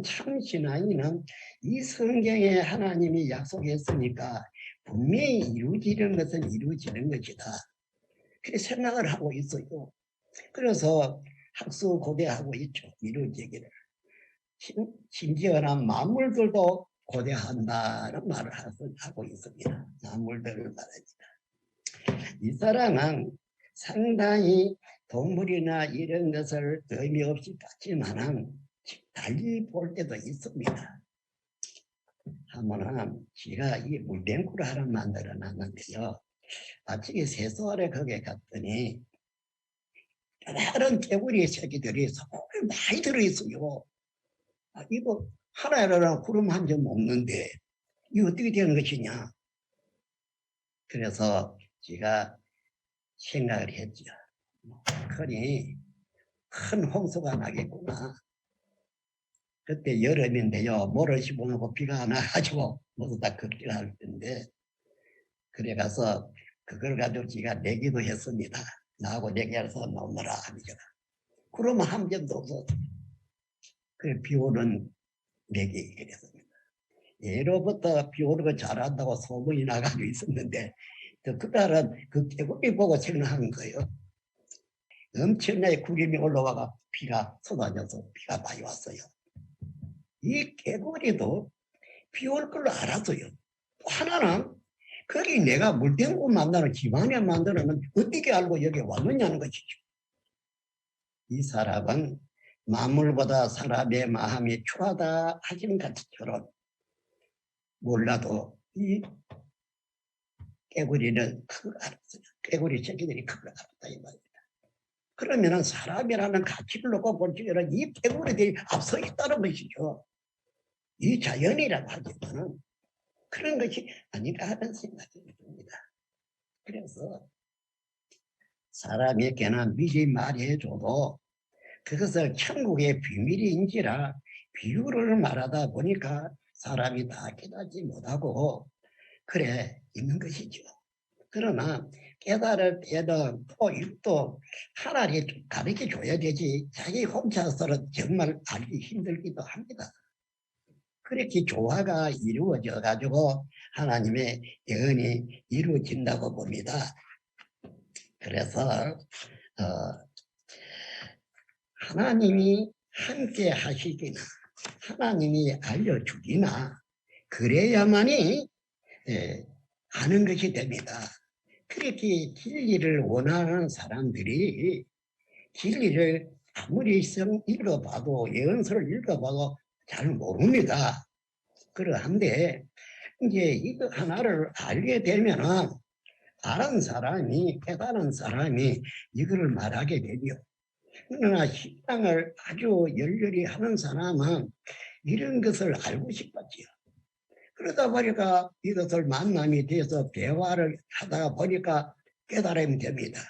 참 신앙인은 이 성경에 하나님이 약속했으니까 분명히 이루어지는 것은 이루어지는 것이다. 그렇게 생각을 하고 있어요. 그래서 학수고대하고 있죠. 이루어지기를. 심지어는 만물들도 고대한다는 말을 하고 있습니다. 만물들을 말합니다. 이 사람은 상당히 동물이나 이런 것을 의미 없이 봤지만은 달리 볼 때도 있습니다. 한번은 제가 이 물뱅구를 하나 만들어 놨는데요. 아침에 세수하러 거기에 갔더니 다른 개구리 새끼들이 손을 많이 들어있어요. 이거 하나라나 구름 한 점 없는데 이거 어떻게 되는 것이냐. 그래서 제가 생각을 했죠. 큰 홍수가 나겠구나. 그때 여름인데요. 모를 씹어놓고 비가 안 와가지고 모두 다 걷기를 할 텐데 그래 가서 그걸 가지고 제가 내기도 했습니다. 나하고 내기해서 놓느라 하니까. 그러면 한 점도 없었어요. 그래 비 오는 내기 그랬습니다. 예로부터 비 오는 거 잘한다고 소문이 나가지고 있었는데 그날은 그 개구리 보고 생각한 거예요. 엄청나게 구름이 올라와가 비가 쏟아져서 비가 많이 왔어요. 이 개구리도 비 올 걸로 알았어요. 또 하나는 거기 내가 물탱고 만나는 집안에 만드는 어떻게 알고 여기 왔느냐는 것이죠. 이 사람은 만물보다 사람의 마음이 추하다 하신 것처럼 몰라도 이 깨구리는 그걸 알았어요. 깨구리 새끼들이 그걸 알았다 이 말입니다. 그러면은 사람이라는 가치를 놓고 볼 적에는 이 깨구리들이 앞서 있다는 것이죠. 이 자연이라고 하지만은 그런 것이 아닌가 하는 생각이 듭니다. 그래서 사람에게는 미리 말해줘도 그것을 천국의 비밀인지라 비유를 말하다 보니까 사람이 다 깨닫지 못하고 그래 있는 것이죠. 그러나 깨달을 때는 또 하나님 가르쳐 줘야 되지 자기 혼자서는 정말 알기 힘들기도 합니다. 그렇게 조화가 이루어져 가지고 하나님의 예언이 이루어진다고 봅니다. 그래서 하나님이 함께 하시기나 하나님이 알려주기나 그래야만이 아는 것이 됩니다. 그렇게 진리를 원하는 사람들이 진리를 아무리 읽어봐도 예언서를 읽어봐도 잘 모릅니다. 그러한데 이제 이거 하나를 알게 되면은 아는 사람이 깨달은 사람이 이거를 말하게 되죠. 그러나 신앙을 아주 열렬히 하는 사람은 이런 것을 알고 싶었지요. 그러다 보니까 이것을 만남이 돼서 대화를 하다 보니까 깨달음이 됩니다.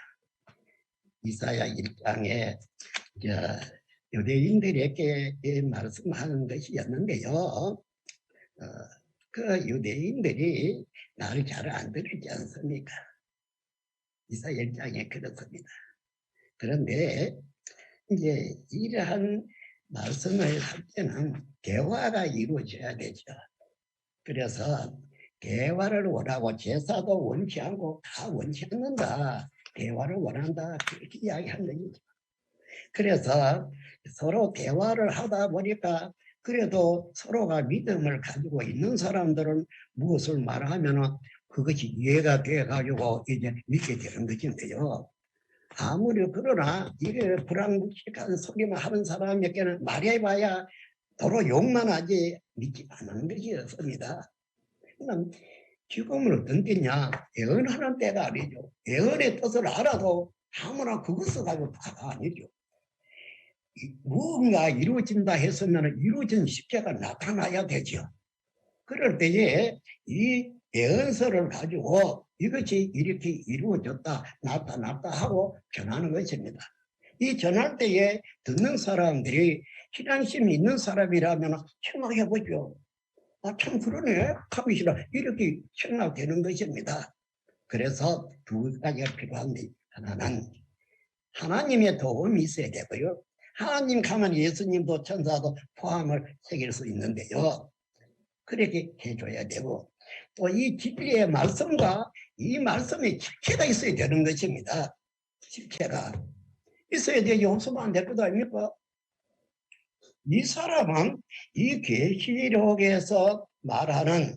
이사야 1장에 유대인들에게 말씀하는 것이었는데요. 그 유대인들이 나를 잘 안 들었지 않습니까? 이사야 1장에 그렇습니다. 그런데 이제 이러한 말씀을 할 때는 대화가 이루어져야 되죠. 그래서 대화를 원하고 제사도 원치 않고 다 원치 않는다. 대화를 원한다. 그렇게 이야기한 거죠. 그래서 서로 대화를 하다 보니까 그래도 서로가 믿음을 가지고 있는 사람들은 무엇을 말하면 그것이 이해가 돼가지고 이제 믿게 되는 것인데요. 아무리 그러나 이게 불황불식한 소리만 하는 사람에게는 말해봐야 도로 욕만 하지 믿지 않는 것이었습니다. 그럼 지금은 어떤 때냐? 예언하는 때가 아니죠. 예언의 뜻을 알아도 아무나 그것을 가지고 다가 아니죠. 무언가 이루어진다 했으면 이루어진 십자가 나타나야 되죠. 그럴 때에 이 예언서를 가지고 이것이 이렇게 이루어졌다 나타났다 하고 전하는 것입니다. 이 전할 때에 듣는 사람들이 신앙심이 있는 사람이라면 생각해보죠. 아, 참 그러네. 가비시라 이렇게 생각되는 것입니다. 그래서 두 가지가 필요한데 하나는 하나님의 도움이 있어야 되고요. 하나님 가면 예수님도 천사도 포함을 새길 수 있는데요. 그렇게 해줘야 되고 또 이 진리의 말씀과 이 말씀의 실체가 있어야 되는 것입니다. 실체가 있어야 되지 없으면 안 될 것 아닙니까? 이 사람은 이 계시록에서 말하는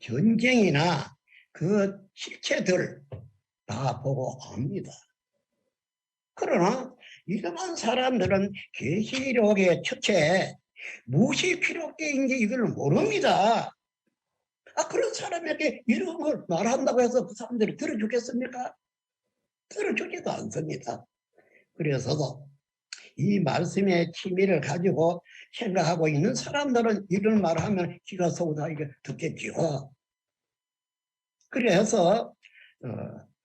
전쟁이나 그 실체들 다 보고 압니다. 그러나 일반 사람들은 계시록의 첫째 무엇이 필요한지 이걸 모릅니다. 아, 그런 사람에게 이런 걸 말한다고 해서 그 사람들이 들어주겠습니까? 들어주지도 않습니다. 그래서도 이 말씀의 취미를 가지고 생각하고 있는 사람들은 이런 말을 하면 귀가 쏟아지게 듣겠죠. 그래서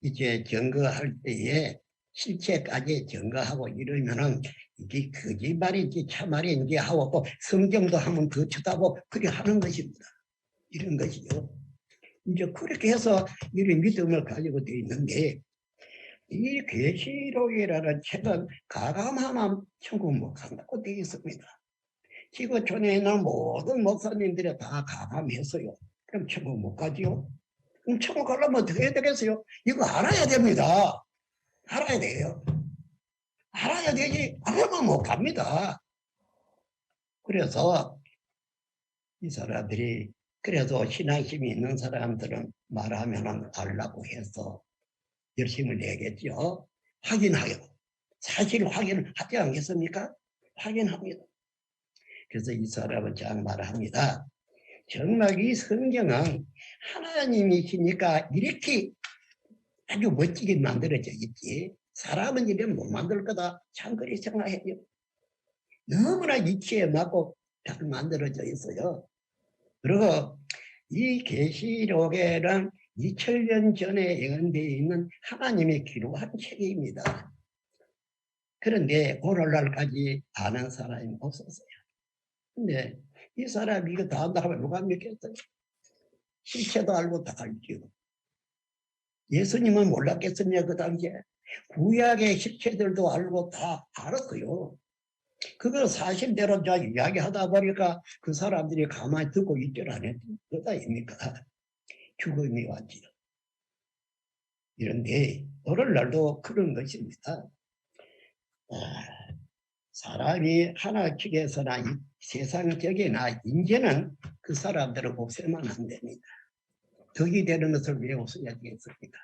이제 증거할 때에 실체까지 증거하고 이러면은 이게 거짓말인지 참말인지 하고 또 성경도 한번 더 쳐다보고 그렇게 하는 것입니다. 이런 것이요. 이제 그렇게 해서 이런 믿음을 가지고 되어 있는데 이 계시록이라는 책은 가감하면 천국 못 간다고 되어 있습니다. 지구촌에 있는 모든 목사님들이 다 가감했어요. 그럼 천국 못 가지요? 그럼 천국 가려면 어떻게 해야 되겠어요? 이거 알아야 됩니다. 알아야 돼요. 알아야 되지 알아면 못 갑니다. 그래서 이 사람들이 그래도 신앙심이 있는 사람들은 말하면 알라고 해서 열심을 내겠죠. 확인하여. 사실 확인을 하지 않겠습니까? 확인합니다. 그래서 이 사람은 잘 말합니다. 정말 이 성경은 하나님이시니까 이렇게 아주 멋지게 만들어져 있지. 사람은 이래 못 만들 거다. 참 그리 생각해요. 너무나 이치에 맞고 잘 만들어져 있어요. 그리고 이 계시록에는 2000년 전에 예언되어 있는 하나님의 기록한 책입니다. 그런데 오늘날까지 아는 사람이 없었어요. 근데 이 사람이 이거 다 안다고 누가 믿겠어요? 실체도 알고 다 알죠. 예수님은 몰랐겠느냐 그 당시에. 구약의 실체들도 알고 다 알았어요. 그걸 사실대로 이야기하다 보니까 그 사람들이 가만히 듣고 있질 않았던 것 아닙니까? 죽음이 왔지요. 이런데 오늘날도 그런 것입니다. 사람이 하나님께서나 세상적이나 인제는 그 사람들을 없애면 안 됩니다. 덕이 되는 것을 왜 없애야 되겠습니까?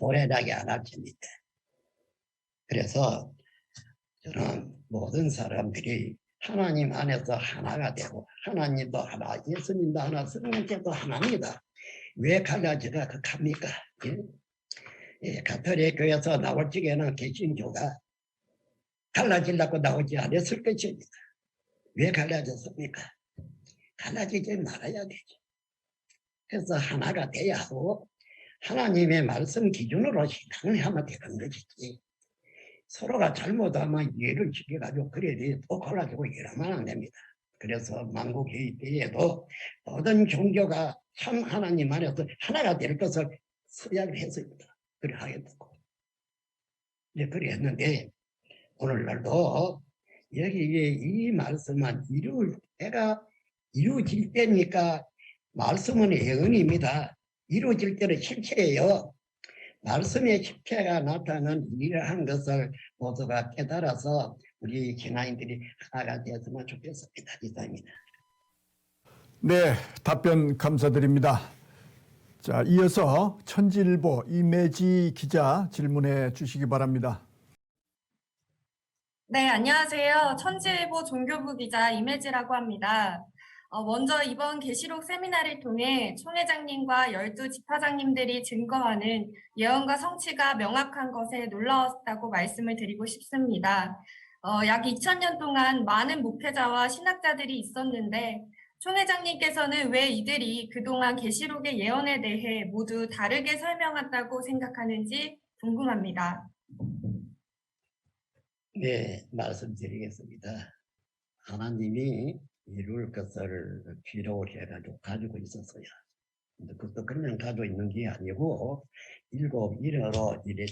오래나게 안 할 텐데. 그래서 저는 모든 사람들이 하나님 안에서 하나가 되고 하나님도 하나, 예수님도 하나, 성령께도 하나입니다. 왜 갈라져가 극합니까? 예, 가톨릭 교회에서 나올 적에는 개신교가 갈라지려고 나오지 않았을 것입니다. 왜 갈라졌습니까? 갈라지지 말아야 되죠. 그래서 하나가 돼야 하고 하나님의 말씀 기준으로 신앙을 하면 되는 것이지. 서로가 잘못하면 이해를 지켜가지고 그래야 또 갈라지고 이러면 안 됩니다. 그래서 만국회의 때에도 모든 종교가 참 하나님 안에서 하나가 될 것을 서약을 했습니다. 그래 하겠다고. 네, 그래 했는데 오늘날도 여기에 이 말씀은 이루어질 때가 이루어질 때니까 말씀은 예언입니다. 이루어질 때는 실체예요. 말씀의 실체가 나타나는 이러한 것을 모두가 깨달아서 우리 신앙인들이 하나가 되었으면 좋겠습니다. 이상입니다. 네, 답변 감사드립니다. 자, 이어서 천지일보 이매지 기자 질문해 주시기 바랍니다. 네, 안녕하세요. 천지일보 종교부 기자 이매지라고 합니다. 먼저 이번 계시록 세미나를 통해 총회장님과 12지파장님들이 증거하는 예언과 성취가 명확한 것에 놀라웠다고 말씀을 드리고 싶습니다. 약 2000년 동안 많은 목회자와 신학자들이 있었는데 총회장님께서는 왜 이들이 그동안 계시록의 예언에 대해 모두 다르게 설명한다고 생각하는지 궁금합니다. 네, 말씀드리겠습니다. 하나님이 이룰 것을 기록을 해가지고 가지고 있었어요. 근데 그것도 그냥 가지고 있는 게 아니고 7일으로 이래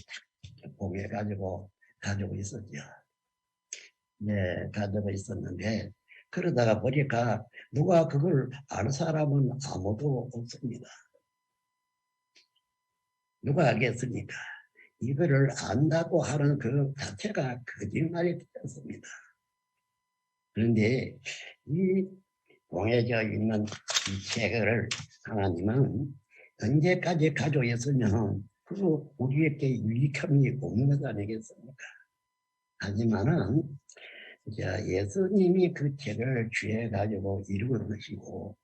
탁 봉해가지고 가지고 있었죠. 네, 가지고 있었는데 그러다가 보니까 누가 그걸 아는 사람은 아무도 없습니다. 누가 알겠습니까? 이거를 안다고 하는 그 자체가 거짓말이 되었습니다. 그런데 이 봉해져 있는 이 책을 하나님은 언제까지 가지고 있으면 그 우리에게 유익함이 없는 것 아니겠습니까? 하지만은 예수님이 그 책을 취해 가지고 이루는 것이고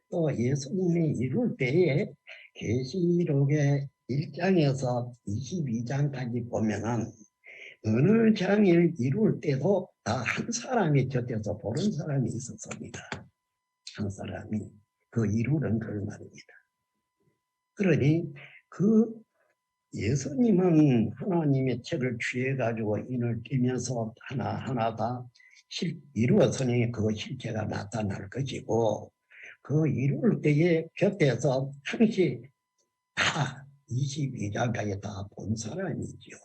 또 예수님이 이룰 때에 계시록의 1장에서 22장까지 보면은 어느 장을 이룰 때도 다 한 사람이 곁에서 보는 사람이 있었습니다. 한 사람이 그 이루는 걸 말입니다. 그러니 그 예수님은 하나님의 책을 취해가지고 인을 띄면서 하나하나 다 이루었으니 그 실체가 나타날 것이고 그 이룰 때에 곁에서 항시 다 22장까지 다 본 사람이죠.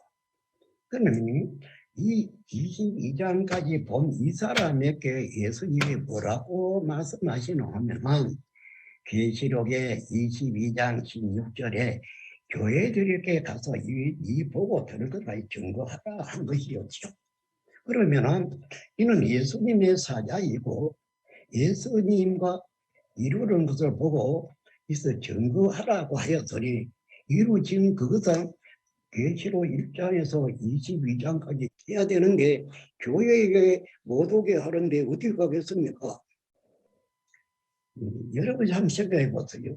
그러니 이 22장까지 본 이 사람에게 예수님이 뭐라고 말씀하시노 하면은 계시록의 22장 16절에 교회들에게 가서 이 보고 들을 것을 증거하라 한 것이었죠. 그러면은 이는 예수님의 사자이고 예수님과 이루는 것을 보고 있어 증거하라고 하였으니 이루어진 그것은 계시록 1장에서 22장까지 해야 되는 게 교회에 못 오게 하는데 어떻게 가겠습니까? 여러분이 한번 생각해 보세요.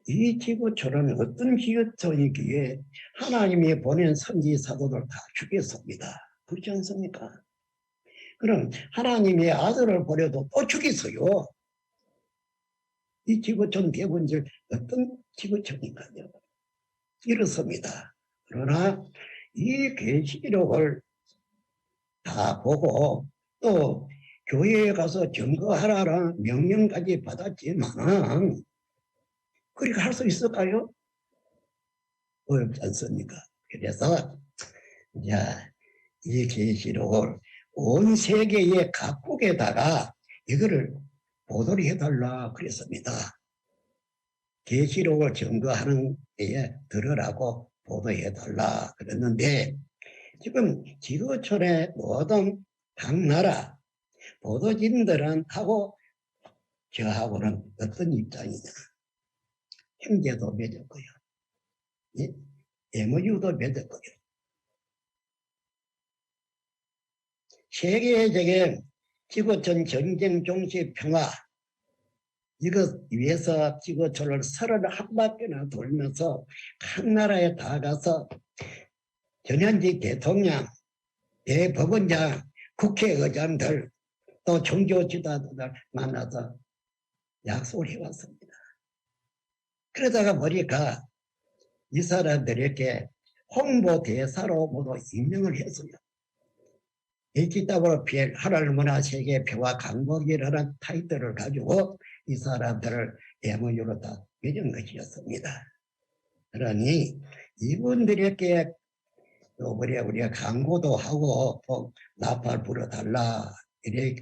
이 지구촌은 어떤 지구촌이기에 하나님이 보낸 선지 사도들 다 죽였습니다. 그렇지 않습니까? 그럼 하나님의 아들을 보내도 또 죽였어요. 이 지구촌 대본질 어떤 지구촌인가요? 이렇습니다. 그러나 이 계시록을 다 보고 또 교회에 가서 증거하라는 명령까지 받았지만 그렇게 할 수 있을까요? 어렵지 않습니까? 그래서 이제 이 계시록을 온 세계의 각국에다가 이거를 보도를 해달라 그랬습니다. 계시록을 증거하는 데에 들으라고 보도해달라 그랬는데 지금 지구촌의 모든 각 나라 보도진들은 하고 저하고는 어떤 입장이냐. 형제도 맺었고요. MOU도 맺었고요. 세계적인 지구촌 전쟁 종식 평화 이것 위해서 지구촌을 31바퀴나 돌면서 각 나라에 다 가서 전현직 대통령, 대법원장, 국회의장들 또 종교 지도자들 만나서 약속을 해왔습니다. 그러다가 보니까 이 사람들에게 홍보 대사로 모두 임명을 했어요. HWPL 하나님 문화 세계 평화 강복이라는 타이틀을 가지고 이 사람들을 MOU로 다 맺은 것이었습니다. 그러니 이분들에게 우리가 광고도 하고 또 나팔 불어달라 이래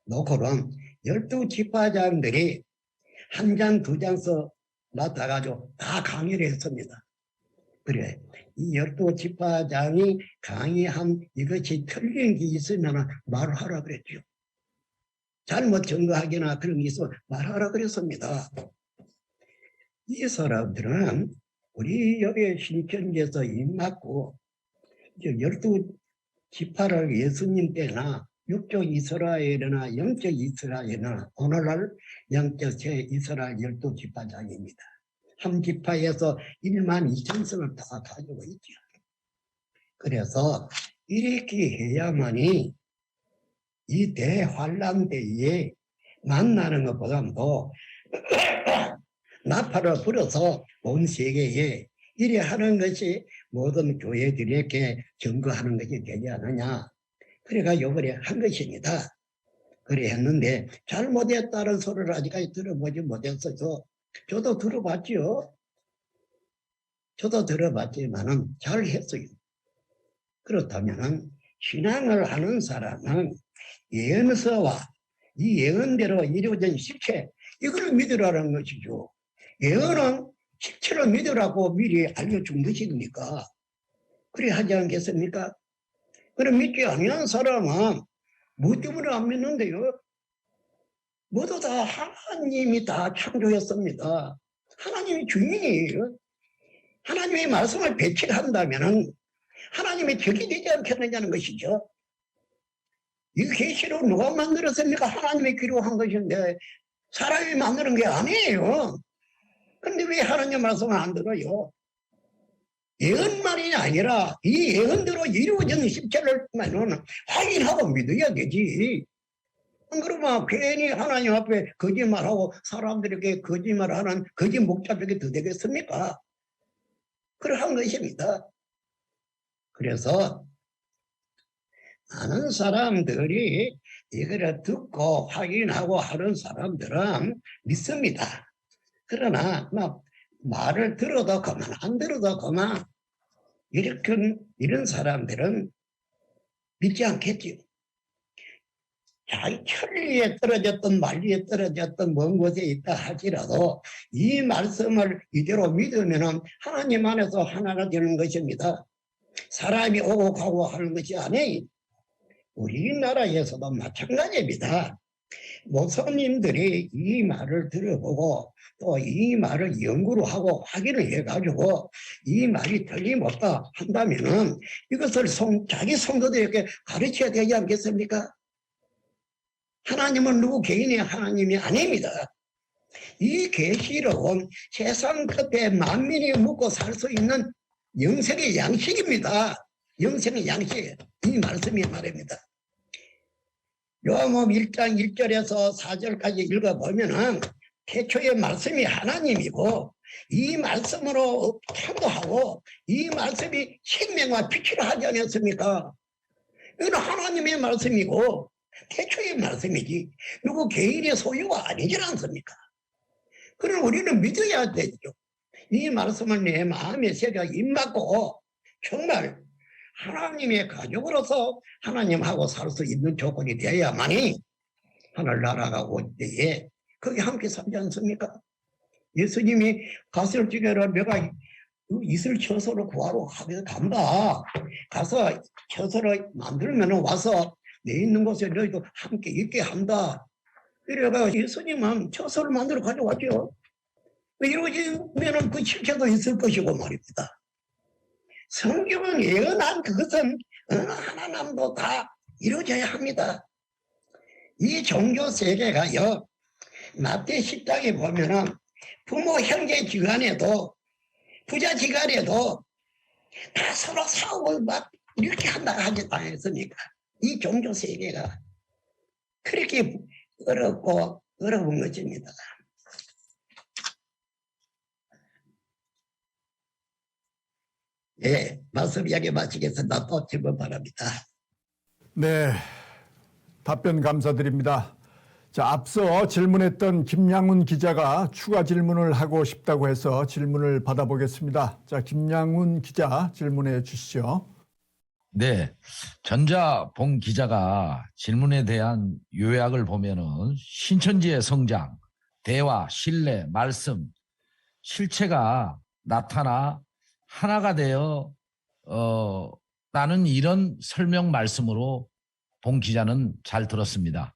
놓고는 12지파장들이 한 장, 두 장서 맡아가지고 다 강의를 했습니다. 그래, 이 12지파장이 강의한 이것이 틀린 게 있으면 말하라 그랬죠. 잘못 증거하거나 그런 게 있으면 말하라 그랬습니다. 이 사람들은 우리 여기 신천지에서 입맞고 12지파를 예수님 때나 육적 이스라엘이나 영적 이스라엘이나 오늘날 영적 이스라엘 12지파장입니다. 한 지파에서 12,000성을 다 가지고 있죠. 그래서 이렇게 해야만이 이 대환란 때에 만나는 것보다도 나팔을 불어서 온 세계에 이래 하는 것이 모든 교회들에게 증거하는 것이 되지 않느냐. 그래가 요번에 한 것입니다. 그래 했는데 잘못했다는 소리를 아직까지 들어보지 못했어요. 저도 들어봤죠. 저도 들어봤지만은 잘 했어요. 그렇다면은 신앙을 하는 사람은 예언서와 이 예언대로 이루어진 실체 이거를 믿으라는 것이죠. 예언은 실체를 믿으라고 미리 알려준 것이니까 그래 하지 않겠습니까? 그럼 믿지 않는 사람은 뭐 때문에 안 믿는데요? 모두 다 하나님이 다 창조했습니다. 하나님이 주인이에요. 하나님의 말씀을 배척한다면 하나님의 적이 되지 않겠느냐는 것이죠. 이 계시록 누가 만들었습니까? 하나님이 기록한 것인데 사람이 만드는 게 아니에요. 그런데 왜 하나님 말씀을 안 들어요? 예언만이 아니라 이 예언대로 이루어진 실체를 확인하고 믿어야 되지. 안 그러면 괜히 하나님 앞에 거짓말하고 사람들에게 거짓말하는 거짓 목자벽이 더 되겠습니까? 그러한 것입니다. 그래서 많은 사람들이 이거를 듣고 확인하고 하는 사람들은 믿습니다. 그러나 말을 들어도 그만 안 들어도 그만 이런 사람들은 믿지 않겠지요. 자기 천리에 떨어졌던 만리에 떨어졌던 먼 곳에 있다 할지라도 이 말씀을 이대로 믿으면 하나님 안에서 하나가 되는 것입니다. 사람이 오고 가고 하는 것이 아니 우리나라에서도 마찬가지입니다. 목사님들이 이 말을 들어보고 또 이 말을 연구를 하고 확인을 해가지고 이 말이 틀림없다 한다면은 이것을 자기 성도들에게 가르쳐야 되지 않겠습니까? 하나님은 누구 개인의 하나님이 아닙니다. 이 계시록은 세상 끝에 만민이 묵고 살 수 있는 영생의 양식입니다. 영생의 양식, 이 말씀이 말입니다. 요한복음 1장 1절에서 4절까지 읽어보면은 태초의 말씀이 하나님이고 이 말씀으로 창조하고 이 말씀이 생명과 빛을 하지 않았습니까? 이건 하나님의 말씀이고 태초의 말씀이지 누구 개인의 소유가 아니지 않습니까? 그럼 우리는 믿어야 되죠. 이 말씀을 내 마음에 새겨 입맞고 정말 하나님의 가족으로서 하나님하고 살 수 있는 조건이 되어야만이 하늘나라가 올 때에 거기 함께 살지 않습니까? 예수님이 가설 중에는 내가 이슬 처소를 구하러 간다. 가서 처소를 만들면 와서 내 있는 곳에 너희도 함께 있게 한다. 이래가 예수님은 처소를 만들어 가져왔죠. 이러지면 그 실체도 있을 것이고 말입니다. 성경은 예언한 그것은 어느 하나님도 다 이루어져야 합니다. 이 종교 세계가요, 마태 10장에 보면은 부모 형제 지간에도 부자 지간에도 다 서로 싸우고 막 이렇게 한다 하지 않았습니까? 이 종교 세계가 그렇게 어려운 것입니다. 예, 말씀 이야기 마치겠습니다. 또 질문 바랍니다. 네, 답변 감사드립니다. 자, 앞서 질문했던 김양훈 기자가 추가 질문을 하고 싶다고 해서 질문을 받아보겠습니다. 자, 김양훈 기자 질문해 주시죠. 네, 전자봉 기자가 질문에 대한 요약을 보면은 신천지의 성장, 대화, 신뢰, 말씀, 실체가 나타나 하나가 되어 나는 이런 설명 말씀으로 봉 기자는 잘 들었습니다.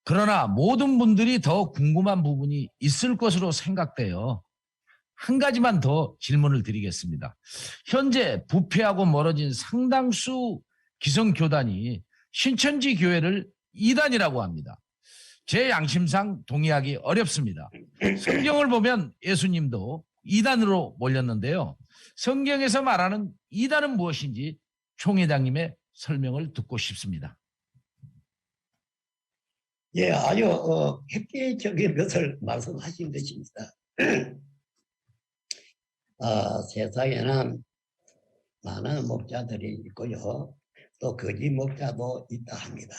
그러나 모든 분들이 더 궁금한 부분이 있을 것으로 생각돼요. 한 가지만 더 질문을 드리겠습니다. 현재 부패하고 멀어진 상당수 기성교단이 신천지 교회를 이단이라고 합니다. 제 양심상 동의하기 어렵습니다. 성경을 보면 예수님도 이단으로 몰렸는데요. 성경에서 말하는 이단은 무엇인지 총 회장님의 설명을 듣고 싶습니다. 예, 아주 획기적인 것을 말씀하신 것입니다. 세상에는 많은 목자들이 있고요. 또 거짓 목자도 있다 합니다.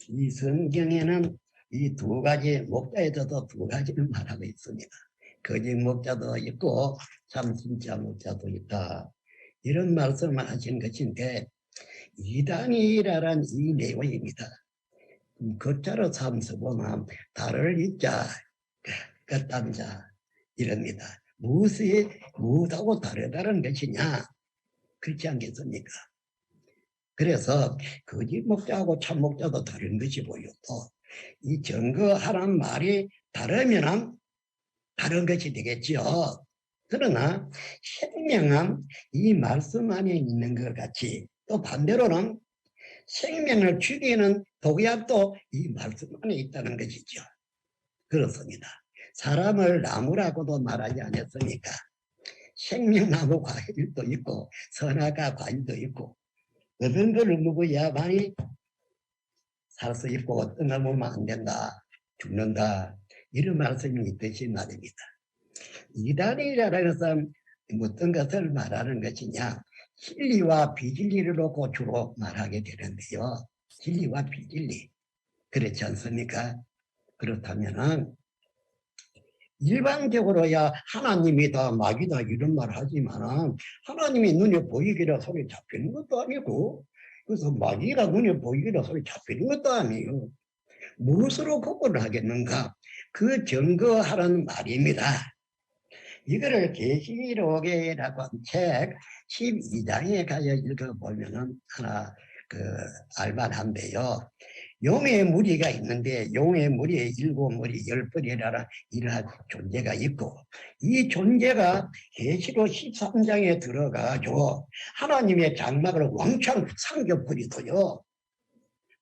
이 성경에는 이 두 가지 목자에서도 두 가지를 말하고 있습니다. 거짓 목자도 있고 참 진짜 목자도 있다. 이런 말씀을 하신 것인데 이단이라는 이 내용입니다. 겉자로 삼서 보면 달을 잊자, 끝단 자 이럽니다. 무엇하고 다르다는 것이냐? 그렇지 않겠습니까? 그래서 거짓 목자하고 참 목자도 다른 것이고요. 또 이 증거하라는 말이 다르면 다른 것이 되겠죠. 그러나 생명은 이 말씀 안에 있는 것 같이 또 반대로는 생명을 죽이는 독약도 이 말씀 안에 있다는 것이죠. 그렇습니다. 사람을 나무라고도 말하지 않았습니까? 생명나무 과일도 있고 선악과 과일도 있고 어떤 걸 먹어야만이 살 수 있고 어떤 걸 먹으면 안 된다, 죽는다 이런 말씀이 있듯이 말입니다. 이단이라는 것은 어떤 것을 말하는 것이냐? 진리와 비진리를 놓고 주로 말하게 되는데요. 진리와 비진리. 그렇지 않습니까? 그렇다면은 일반적으로야 하나님이다, 마귀다 이런 말 하지만은 하나님이 눈에 보이기라 손에 잡히는 것도 아니고 그래서 마귀가 눈에 보이기라 손에 잡히는 것도 아니에요. 무엇으로 구분을 하겠는가? 그 증거하라는 말입니다. 이거를 계시록이라고 한 책 12장에 가서 읽어보면은 하나 알만한데요. 용의 무리가 있는데 용의 무리에 7무리 10뿌리라는 이러한 존재가 있고 이 존재가 계시록 13장에 들어가가지고 하나님의 장막을 왕창 삼겨버리고요.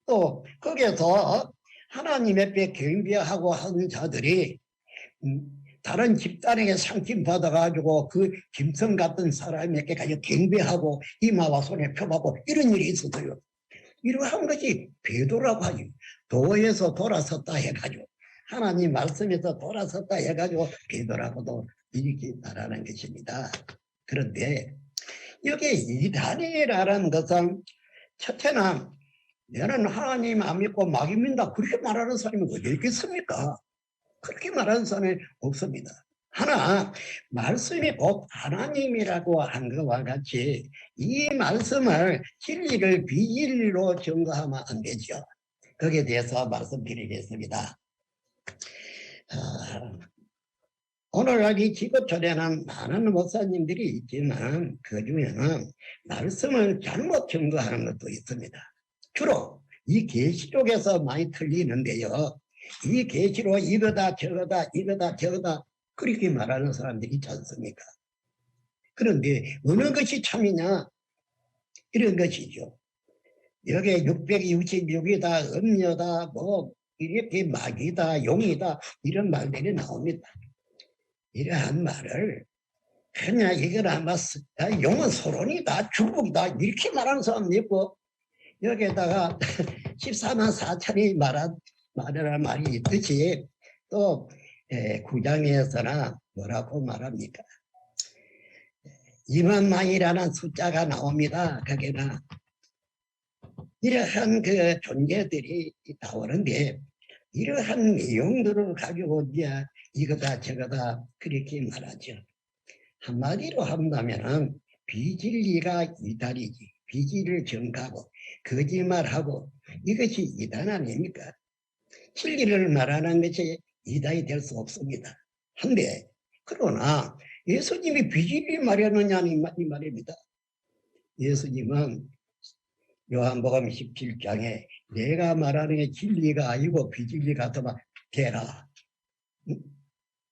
또 거기에서 하나님 앞에 경배하고 하는 자들이 다른 집단에게 상침받아가지고 그 짐승 같은 사람에게 가서 경배하고 이마와 손에 펴받고 이런 일이 있었어요. 이러한 것이 배도라고 하죠. 도에서 돌아섰다 해가지고 하나님 말씀에서 돌아섰다 해가지고 배도라고도 이렇게 말하는 것입니다. 그런데 여기 이단이라는 것은 첫째는 너는 하나님 안 믿고 마귀 믿는다 그렇게 말하는 사람이 어디 있겠습니까? 그렇게 말하는 사람이 없습니다. 하나 말씀이 곧 하나님이라고 한 것과 같이 이 말씀을 진리를 비진리로 증거하면 안 되죠. 거기에 대해서 말씀드리겠습니다. 오늘 여기 지구촌에는 많은 목사님들이 있지만 그 중에는 말씀을 잘못 증거하는 것도 있습니다. 주로 이 계시록에서 많이 틀리는데요. 이 계시록 이거다 저거다 이거다 저거다 그렇게 말하는 사람들이 있지 않습니까? 그런데 어느 것이 참이냐 이런 것이죠. 여기에 666이다 음녀다 뭐 이렇게 마귀다 용이다 이런 말들이 나옵니다. 이러한 말을 그냥 이걸 아마 용은 소론이다 중국이다 이렇게 말하는 사람도 있고 여기에다가 14만 4천이 말하는 말이 있듯이 또 9장에서나 뭐라고 말합니까? 2만만이라는 숫자가 나옵니다. 거기는 이러한 그 존재들이 나오는데 이러한 내용들을 가지고 이제 이거다 저거다 그렇게 말하죠. 한마디로 한다면은 비진리가 이단이지. 비진리를 증가하고 거짓말하고 이것이 이단 아닙니까? 진리를 말하는 것이 이단이 될 수 없습니다. 한데 그러나 예수님이 비진리 말했느냐 이 말입니다. 예수님은 요한복음 17장에 내가 말하는 게 진리가 아니고 비진리 같으면 되라.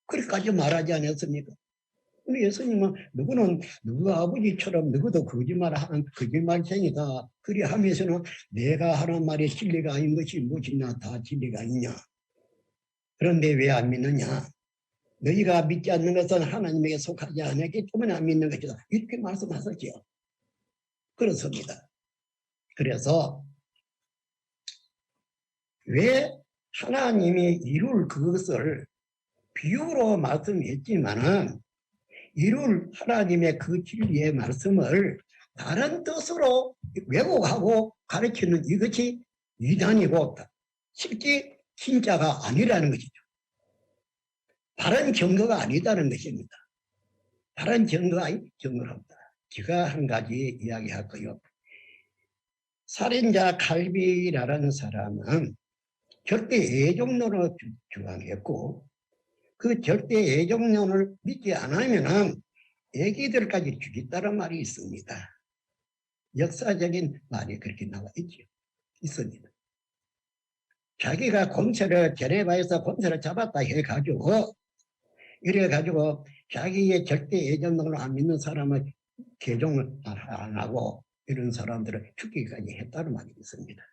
그렇게까지 말하지 않았습니까? 근데 예수님은 누구 아버지처럼 누구도 거짓말하는 거짓말쟁이다. 그리 하면서는 내가 하는 말이 진리가 아닌 것이 무엇이냐 다 진리가 아니냐. 그런데 왜 안 믿느냐? 너희가 믿지 않는 것은 하나님에게 속하지 않았기 때문에 안 믿는 것이다. 이렇게 말씀하셨죠. 그렇습니다. 그래서 왜 하나님이 이룰 그것을 비유로 말씀했지만은 이룰 하나님의 그 진리의 말씀을 다른 뜻으로 왜곡하고 가르치는 이것이 이단이고 실제 진짜가 아니라는 것이죠. 다른 증거가 아니다는 것입니다. 다른 증거가 증거합니다. 제가 한 가지 이야기할거요. 살인자 칼비라는 사람은 절대 애정론을 주장했고 그 절대 애정론을 믿지 않으면 애기들까지 죽였다는 말이 있습니다. 역사적인 말이 그렇게 나와 있죠. 있습니다. 자기가 공세를 제네바에서 공세를 잡았다 해가지고 이래가지고 자기의 절대 애정론을 안 믿는 사람을 개종을 안 하고 이런 사람들을 죽이기까지 했다는 말이 있습니다.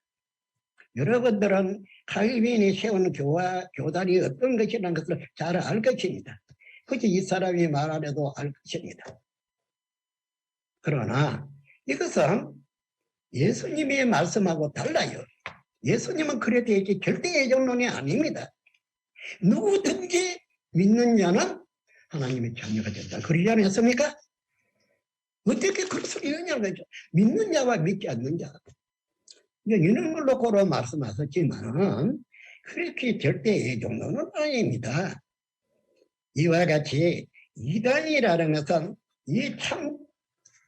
여러분들은 칼빈이 세운 교단이 어떤 것이라는 것을 잘 알 것입니다. 그치 이 사람이 말 안 해도 알 것입니다. 그러나 이것은 예수님의 말씀하고 달라요. 예수님은 그래도 이게 절대 애정론이 아닙니다. 누구든지 믿는 자는 하나님의 자녀가 된다. 그러지 않았습니까? 어떻게 그럴 수 있느냐는 거죠. 믿는 자와 믿지 않는 자. 이런 걸 놓고 말씀하셨지만 그렇게 절대 애정론은 아닙니다. 이와 같이 이단이라는 것은 이 참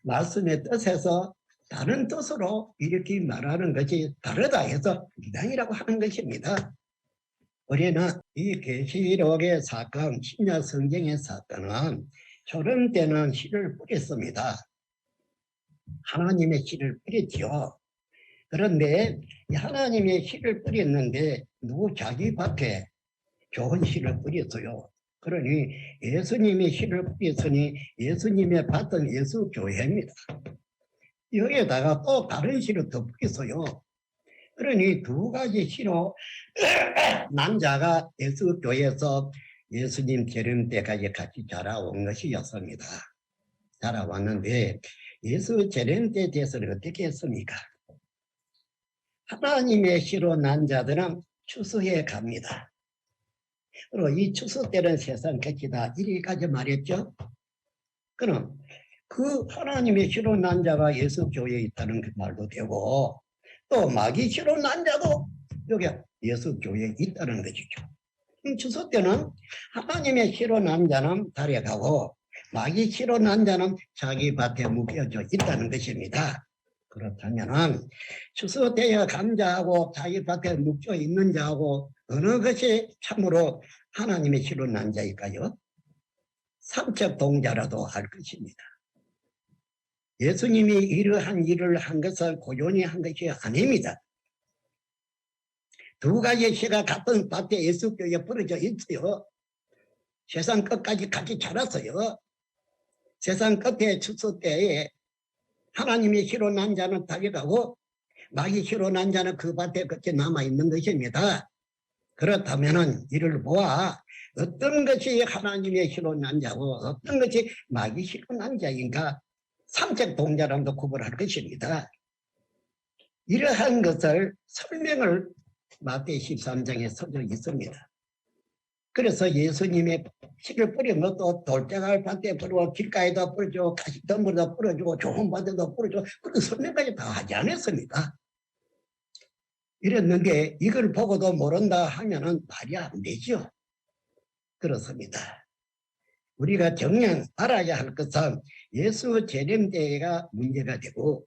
말씀의 뜻에서 다른 뜻으로 이렇게 말하는 것이 다르다 해서 이단이라고 하는 것입니다. 우리는 이 계시록의 사건, 신약 성경의 사건은 초림 때는 씨를 뿌렸습니다. 하나님의 씨를 뿌렸죠. 그런데 이 하나님의 씨를 뿌렸는데 누구 자기 밭에 좋은 씨를 뿌렸어요. 그러니 예수님의 씨를 뿌렸으니 예수님의 밭은 예수 교회입니다. 여기에다가 또 다른 씨를 더 뿌렸어요. 그러니 두 가지 씨로 남자가 예수 교회에서 예수님 재림 때까지 같이 자라온 것이었습니다. 자라왔는데 예수 재림 때에 대해서는 어떻게 했습니까? 하나님의 씨로 난 자들은 추수해 갑니다. 그리고 이 추수 때는 세상 끝이다. 이리까지 말했죠. 그럼 그 하나님의 씨로 난 자가 예수 교회에 있다는 그 말도 되고 또 마귀 씨로 난 자도 여기 예수 교회에 있다는 것이죠. 추수 때는 하나님의 씨로 난 자는 달려가고 마귀 씨로 난 자는 자기 밭에 묶여져 있다는 것입니다. 그렇다면 추수 때에 간 자하고 자기 밭에 묶여 있는 자하고 어느 것이 참으로 하나님의 씨로 난 자일까요? 삼척 동자라도 할 것입니다. 예수님이 이러한 일을 한 것을 고연히 한 것이 아닙니다. 두 가지의 씨가 같은 밭에 예수교회에 뿌려져 있어요. 세상 끝까지 같이 자랐어요. 세상 끝에 추수 때에 하나님의 씨로 난 자는 달려가고 마귀 씨로 난 자는 그 밭에 끝에 남아있는 것입니다. 그렇다면 이를 보아 어떤 것이 하나님의 씨로 난 자고 어떤 것이 마귀 씨로 난 자인가 삼척 동자랑도 구분할 것입니다. 이러한 것을 설명을 마태 13장에 써져 있습니다. 그래서 예수님의 씨를 뿌린 것도 돌대갈 밭에 뿌리고 길가에다 뿌려주고 가시덤불에다 뿌려주고 좋은 밭에다 뿌려주고 그런 설명까지 다 하지 않았습니다. 이랬는데 이걸 보고도 모른다 하면은 말이 안 되죠. 그렇습니다. 우리가 정녕 알아야 할 것은 예수 재림 때가 문제가 되고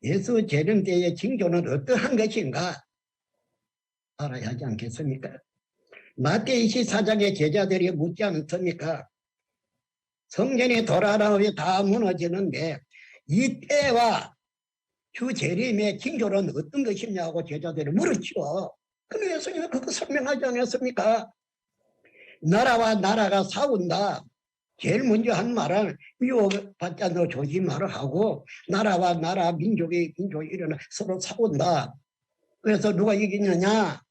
예수 재림 때의 징조는 어떠한 것인가 알아야 하지 않겠습니까? 마태 24장의 제자들이 묻지 않습니까? 성전이 돌아라오며 다 무너지는데 이 때와 주 재림의 징조는 어떤 것이냐고 제자들이 물었죠. 그런데 예수님은 그거 설명하지 않았습니까? 나라와 나라가 싸운다. 제일 먼저 한 말은 미워받지 않도록 조심하라 하고 나라와 나라 민족이 일어나 서로 싸운다. 그래서 누가 이기느냐?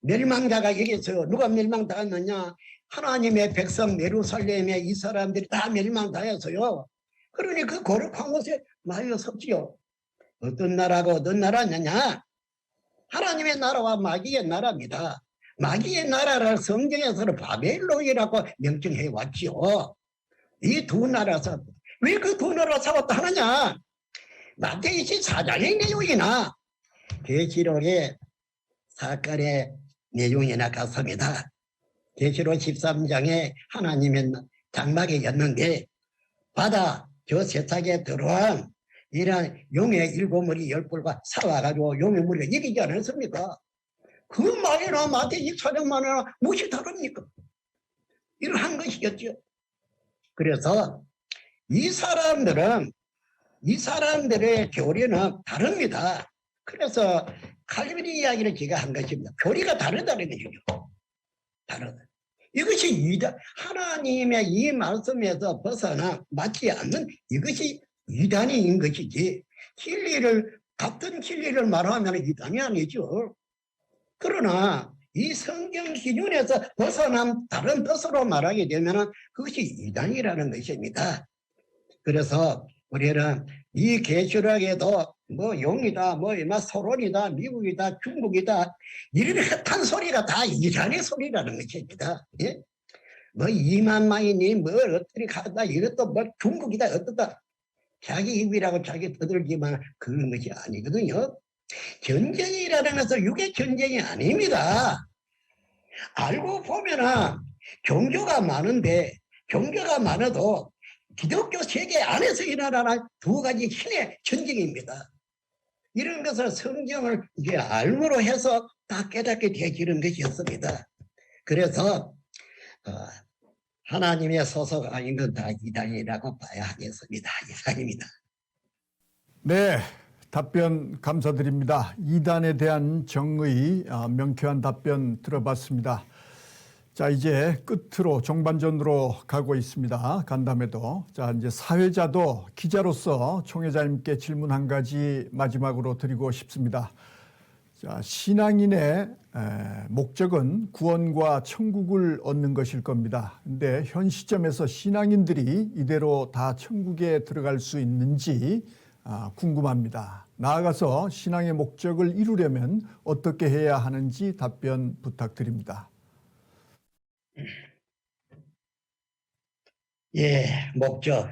멸망자가 이겼어요. 누가 멸망당했느냐? 하나님의 백성 예루살렘에 이 사람들이 다 멸망당했어요. 그러니 그 거룩한 곳에 마귀가 섰지요. 어떤 나라가 어떤 나라냐? 하나님의 나라와 마귀의 나라입니다. 마귀의 나라를 성경에서는 바벨론이라고 명칭해 왔지요. 이 두 나라에서 왜 그 두 나라가 싸웠다 하느냐? 마태복음 24장의 내용이나 계시록의 사건의 내용이나 같습니다. 계시록 13장에 하나님의 장막에 였는데 바다 저 세상에 들어온 이런 용의 일곱 머리 열 뿔과 싸워가지고 용의 머리가 이기지 않았습니까? 그 말이나 마태복음 24장만이나 무엇이 다릅니까? 이러한 것이겠죠. 그래서 이 사람들의 교리는 다릅니다. 그래서 칼빈의 이야기를 제가 한 것입니다. 교리가 다르다는 얘기죠. 다르다. 이것이 하나님의 이 말씀에서 벗어나 맞지 않는 이것이 이단인 것이지 같은 진리를 말하면 이단이 아니죠. 그러나 이 성경 기준에서 벗어난 다른 뜻으로 말하게 되면 그것이 이단이라는 것입니다. 그래서 우리는 이 계시록에도 뭐 용이다, 뭐 소론이다, 미국이다, 중국이다 이런 핫한 소리가 다 이단의 소리라는 것입니다. 예? 뭐 이만마이니 뭐 어떻게 가다 이것도 뭐 중국이다 어떻다 자기 입이라고 자기 떠들기만 그런 것이 아니거든요. 전쟁이라는 것은 육의 전쟁이 아닙니다. 알고 보면은 종교가 많은데 종교가 많아도 기독교 세계 안에서 일어나는 두 가지 신의 전쟁입니다. 이런 것을 성경을 이제 알므로 해서 다 깨닫게 되어지는 것이었습니다. 그래서 하나님의 소속 아닌 건 다 이단이라고 봐야 하겠습니다. 이상입니다. 네, 답변 감사드립니다. 이단에 대한 정의 명쾌한 답변 들어봤습니다. 자, 이제 끝으로 종반전으로 가고 있습니다. 간담회도. 자, 이제 사회자도 기자로서 총 회장님께 질문 한 가지 마지막으로 드리고 싶습니다. 자, 신앙인의 목적은 구원과 천국을 얻는 것일 겁니다. 근데 현 시점에서 신앙인들이 이대로 다 천국에 들어갈 수 있는지 궁금합니다. 나아가서 신앙의 목적을 이루려면 어떻게 해야 하는지 답변 부탁드립니다. 예, 목적.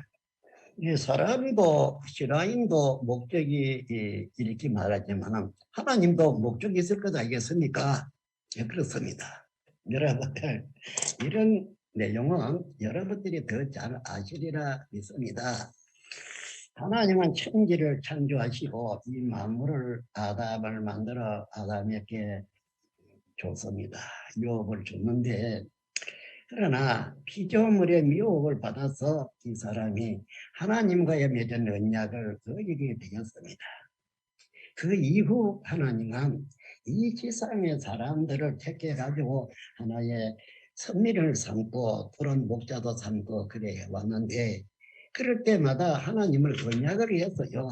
이 사람도 신앙인도 목적이 이렇게 말하지만 하나님도 목적이 있을 것 아니겠습니까? 예, 그렇습니다. 여러분들 이런 내용은 여러분들이 더 잘 아시리라 믿습니다. 하나님은 천지를 창조하시고 이 만물을 아담을 만들어 아담에게 줬습니다. 유업을 줬는데 그러나 피조물의 미혹을 받아서 이 사람이 하나님과의 맺은 언약을 어기게 되었습니다. 그 이후 하나님은 이 지상의 사람들을 택해가지고 하나의 선미를 삼고 푸른 목자도 삼고 그래 왔는데 그럴 때마다 하나님을 언약을 했어요.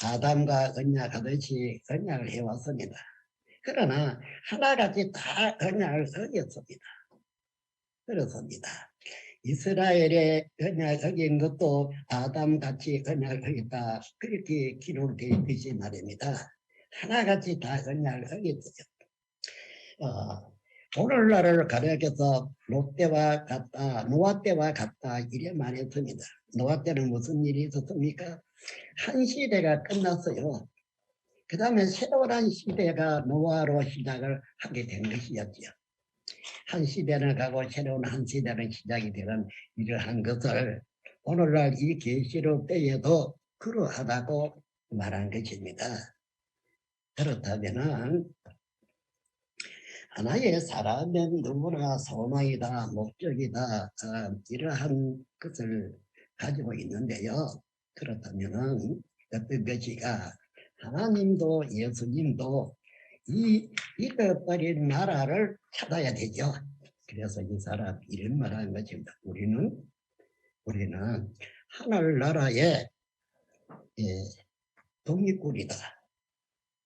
아담과 언약하듯이 언약을 해왔습니다. 그러나 하나같이 다 언약을 어겼습니다. 그렇습니다. 이스라엘의 언약 어긴 것도 아담같이 언약을 어겼다. 그렇게 기록되어 있듯이 말입니다. 하나같이 다 언약을 어겼어요. 오늘날을 가려서 롯 때와 같다, 노아 때와 같다 이래 말했습니다. 노아 때는 무슨 일이 있었습니까? 한 시대가 끝났어요. 그 다음에 새로운 시대가 노아로 시작을 하게 된 것이었죠. 한 시대는 가고 새로운 한 시대는 시작이 되는 이러한 것을 오늘날 이 계시록 때에도 그러하다고 말한 것입니다. 그렇다면은 하나의 사람은 누구나 소망이다, 목적이다, 이러한 것을 가지고 있는데요. 그렇다면은 어떤 것이가 하나님도 예수님도 이 잃어버린 나라를 찾아야 되죠. 그래서 이 사람 이런 말하는 것입니다. 우리는 하늘나라의 독립군이다.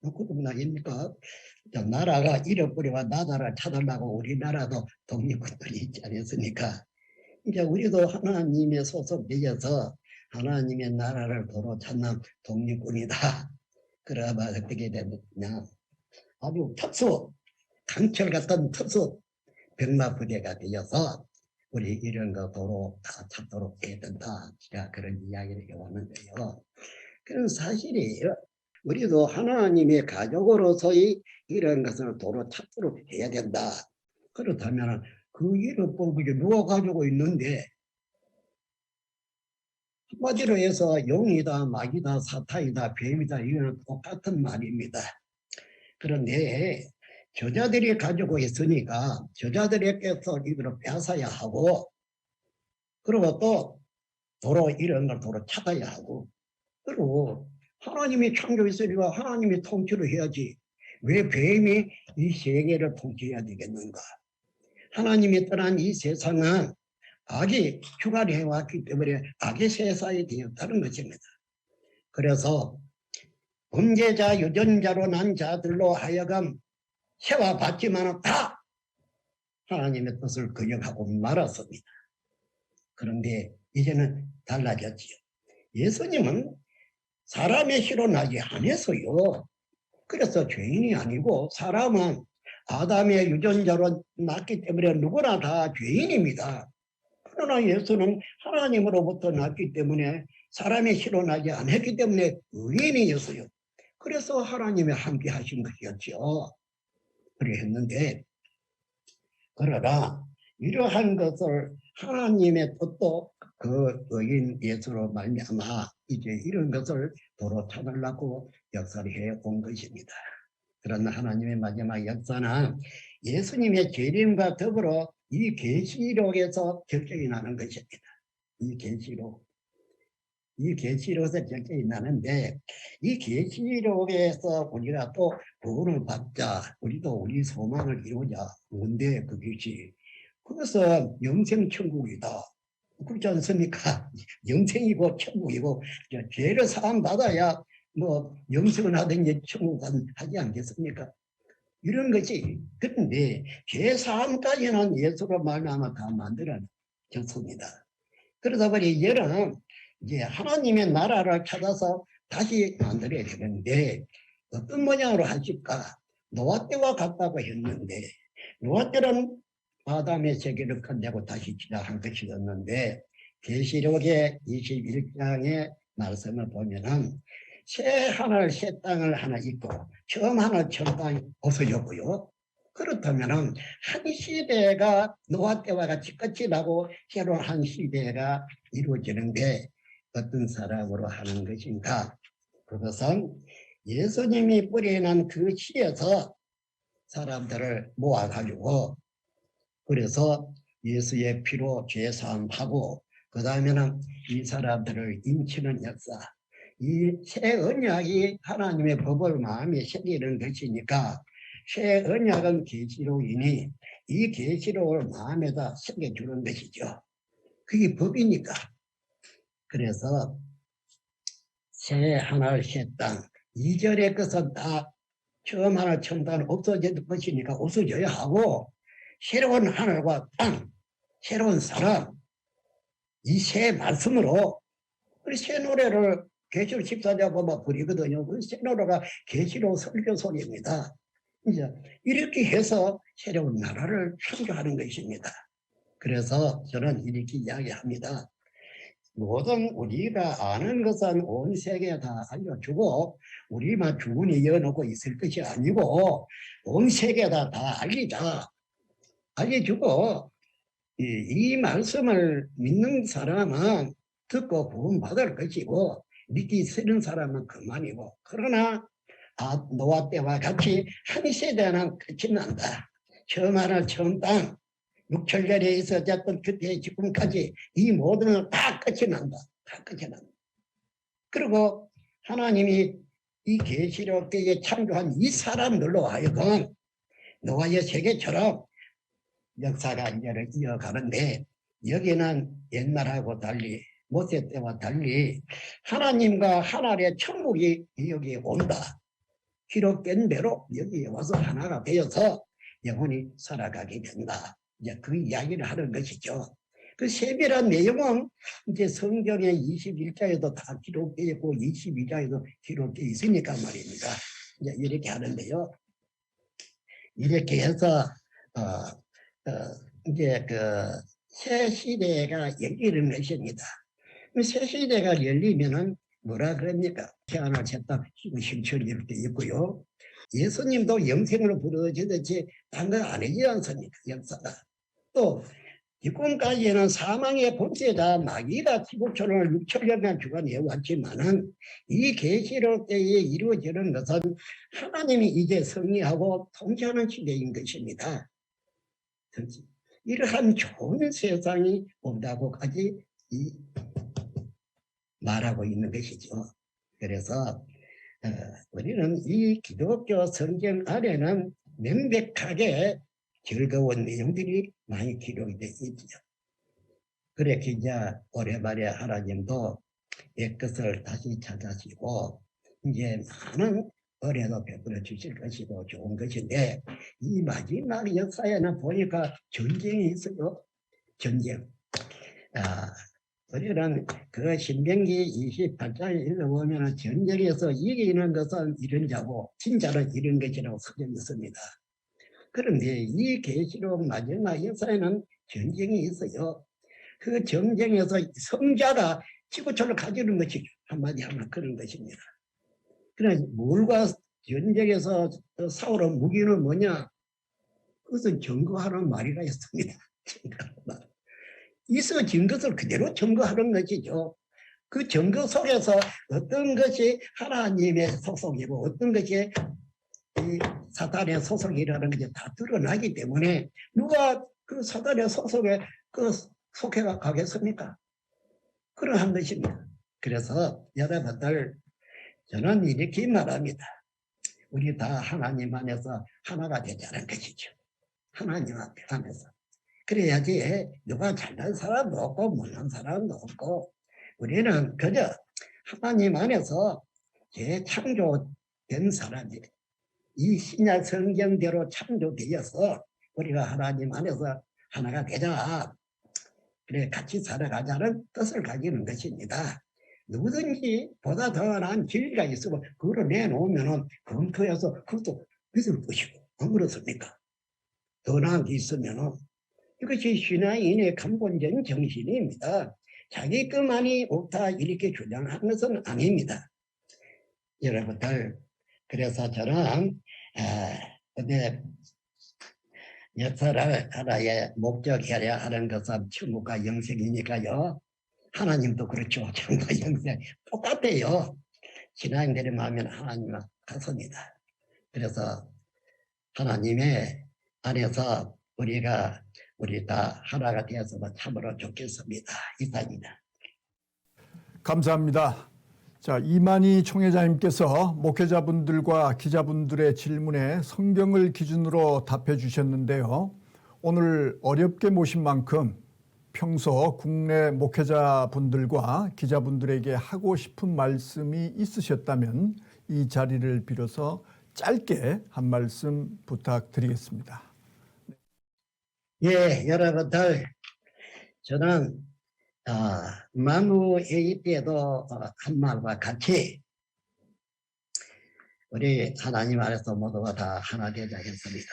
그것도 아닙니까? 나라가 잃어버리고 나라를 찾으려고 우리나라도 독립군들이 있지 않습니까? 이제 우리도 하나님의 소속되어서 하나님의 나라를 도로 찾는 독립군이다. 그러면 어떻게 되느냐? 아주 특수, 강철 같은 특수 병마부대가 되어서 우리 이런 거 도로 다 찾도록 해야 된다. 제가 그런 이야기를 해왔는데요. 그런 사실이에요. 우리도 하나님의 가족으로서의 이런 것을 도로 찾도록 해야 된다. 그렇다면 그 일을 뽑기 누가 가지고 있는데 한마디로 해서 용이다, 마귀다, 사탄이다, 뱀이다 이거는 똑같은 말입니다. 그런데 저자들이 가지고 있으니까 저자들에게서 이거를 뺏어야 하고 그리고 또 도로 이런 걸 도로 찾아야 하고 그리고 하나님이 창조했으니까 하나님이 통치를 해야지 왜 뱀이 이 세계를 통치해야 되겠는가? 하나님이 떠난 이 세상은 악이 휴가를 해왔기 때문에 악의 세상이 되었다는 것입니다. 그래서 범죄자, 유전자로 난 자들로 하여금 해와봤지만 다 하나님의 뜻을 거역하고 말았습니다. 그런데 이제는 달라졌지요. 예수님은 사람의 시로 나지 않았어요. 그래서 죄인이 아니고 사람은 아담의 유전자로 났기 때문에 누구나 다 죄인입니다. 그러나 예수는 하나님으로부터 났기 때문에 사람의 시로 나지 않았기 때문에 의인이었어요. 그래서 하나님이 함께 하신 것이었죠. 그래 했는데 그러나 이러한 것을 하나님의 뜻도 그 의인 예수로 말미암아 이제 이런 것을 도로 찾으려고 역사를 해온 것입니다. 그러나 하나님의 마지막 역사는 예수님의 재림과 더불어 이 계시록에서 결정이 나는 것입니다. 이 계시록 이 계시록에서 적혀 있는데 이 계시록에서 우리가 또 구원을 받자, 우리도 우리 소망을 이루자. 뭔데 그것이? 그것은 영생 천국이다. 그렇지 않습니까? 영생이고 천국이고 죄를 사함 받아야 뭐 영생을 하든지 천국은 하지 않겠습니까? 이런 것이. 그런데 죄 사함까지는 예수로 말미암아 다 만들어졌습니다. 그러다 보니 얘는 이제 하나님의 나라를 찾아서 다시 만들어야 되는데 어떤 모양으로 하실까? 노아 때와 같다고 했는데 노아 때는 아담의 세계를 끝내고 다시 시작한 것이었는데 계시록의 21장의 말씀을 보면은 새 하늘 새 땅을 하나 있고 처음 하늘 처음 땅이 없어졌고요. 그렇다면은 한 시대가 노아 때와 같이 끝이 나고 새로운 한 시대가 이루어지는데 어떤 사람으로 하는 것인가? 그것은 예수님이 뿌려놓은 그 시에서 사람들을 모아가지고 그래서 예수의 피로 죄사함하고 그 다음에는 이 사람들을 인치는 역사, 이 새 언약이 하나님의 법을 마음에 새기는 것이니까 새 언약은 계시록이니 이 계시록을 마음에다 새겨주는 것이죠. 그게 법이니까. 그래서 새 하늘 새 땅, 이전의 것은 다 처음 하늘 처음 땅은 없어질 것이니까 없어져야 하고 새로운 하늘과 땅, 새로운 사람, 이 새 말씀으로 우리 새 노래를 계시록 14장 보면 부르거든요. 그 새 노래가 계시록 설교 소리입니다. 이제 이렇게 해서 새로운 나라를 창조하는 것입니다. 그래서 저는 이렇게 이야기합니다. 모든 우리가 아는 것은 온 세계에 다 알려주고 우리만 주문이 이어놓고 있을 것이 아니고 온 세계에 다 알리자. 알려주고 이 말씀을 믿는 사람은 듣고 구원받을 것이고 믿기 싫은 사람은 그만이고 그러나 노아 때와 같이 한 세대는 끝이 난다. 처음 하늘 처음 땅 6천년에 있어졌던 그때 지금까지 이 모든 건 다 끝이 난다. 다 끝이 난다. 그리고 하나님이 이 계시록 때에 창조한 이 사람들로 하여금 노아의 세계처럼 역사가 이제를 이어가는데 여기는 옛날하고 달리 모세 때와 달리 하나님과 하나님의 천국이 여기에 온다. 기록된 대로 여기에 와서 하나가 되어서 영원히 살아가게 된다. 이제 그 이야기를 하는 것이죠. 그 세밀한 내용은 이제 성경의 21장에도 다 기록되어 있고 22장에도 기록되어 있으니까 말입니다. 이제 이렇게 하는데요. 이렇게 해서 이제 그 새 시대가 열리는 것입니다. 새 시대가 열리면은 뭐라 그럽니까? 태어날 셋다 신천이 이렇게 있고요. 예수님도 영생으로 부르짖었지 딴 거 아니지 않습니까? 역사가. 또 지금까지는 사망의 본체자 마귀가 지구촌을 6천년간 주관해 왔지만은 이 계시록 때에 이루어지는 것은 하나님이 이제 승리하고 통치하는 시대인 것입니다. 이러한 좋은 세상이 온다고까지 말하고 있는 것이죠. 그래서 우리는 이 기독교 성경 안에는 명백하게 즐거운 내용들이 많이 기록이 되어 있죠. 그렇게 이제 오래만에 하나님도 옛것을 다시 찾아시고 이제 많은 은혜도 베풀어 주실 것이고 좋은 것인데 이 마지막 역사에는 보니까 전쟁이 있어요. 전쟁. 우리는 그 신명기 28장에 읽어보면 전쟁에서 이기는 것은 이런 자고 진짜는 이런 것이라고 써져 있습니다. 그런데 이 계시록 마지막 역사에는 전쟁이 있어요. 그 전쟁에서 성자가 지구촌을 가지는 것이 한마디 하면 그런 것입니다. 그러나 물과 전쟁에서 싸우는 무기는 뭐냐? 그것은 증거하는 말이라 했습니다. 있어진 것을 그대로 증거하는 것이죠. 그 증거 속에서 어떤 것이 하나님의 소속이고 어떤 것이 이 사탄의 소속이라는 것이 다 드러나기 때문에 누가 그 사탄의 소속에 그 속해가 가겠습니까? 그러한 것입니다. 그래서 여러분들 저는 이렇게 말합니다. 우리 다 하나님 안에서 하나가 되자는 것이죠. 하나님 안에서. 그래야지 누가 잘난 사람도 없고 못난 사람도 없고 우리는 그저 하나님 안에서 재창조된 사람이 이 신약 성경대로 창조되어서 우리가 하나님 안에서 하나가 되자. 그래 같이 살아가자는 뜻을 가지는 것입니다. 누구든지 보다 더 나은 진리가 있으면 그걸 내놓으면 검토해서 그것도 믿을 것이고 안 그렇습니까? 더 나은 게 있으면 이것이 신앙인의 근본적인 정신입니다. 자기 것만이 옳다 이렇게 주장하는 것은 아닙니다. 여러분들 그래서 저는 근데 역사를 하나의 목적이어야 하는 것은 천국과 영생이니까요. 하나님도 그렇죠. 천국과 영생 똑같아요. 신앙인들의 마음에는 하나님과 같습니다. 그래서 하나님의 안에서 우리 다 하나가 되어서는 참으로 좋겠습니다. 이상입니다. 감사합니다. 자, 이만희 총회장님께서 목회자분들과 기자분들의 질문에 성경을 기준으로 답해 주셨는데요. 오늘 어렵게 모신 만큼 평소 국내 목회자분들과 기자분들에게 하고 싶은 말씀이 있으셨다면 이 자리를 빌어서 짧게 한 말씀 부탁드리겠습니다. 예, 여러분들 저는 만우회의 때도 한 말과 같이 우리 하나님 안에서 모두가 다 하나 되자 했습니다.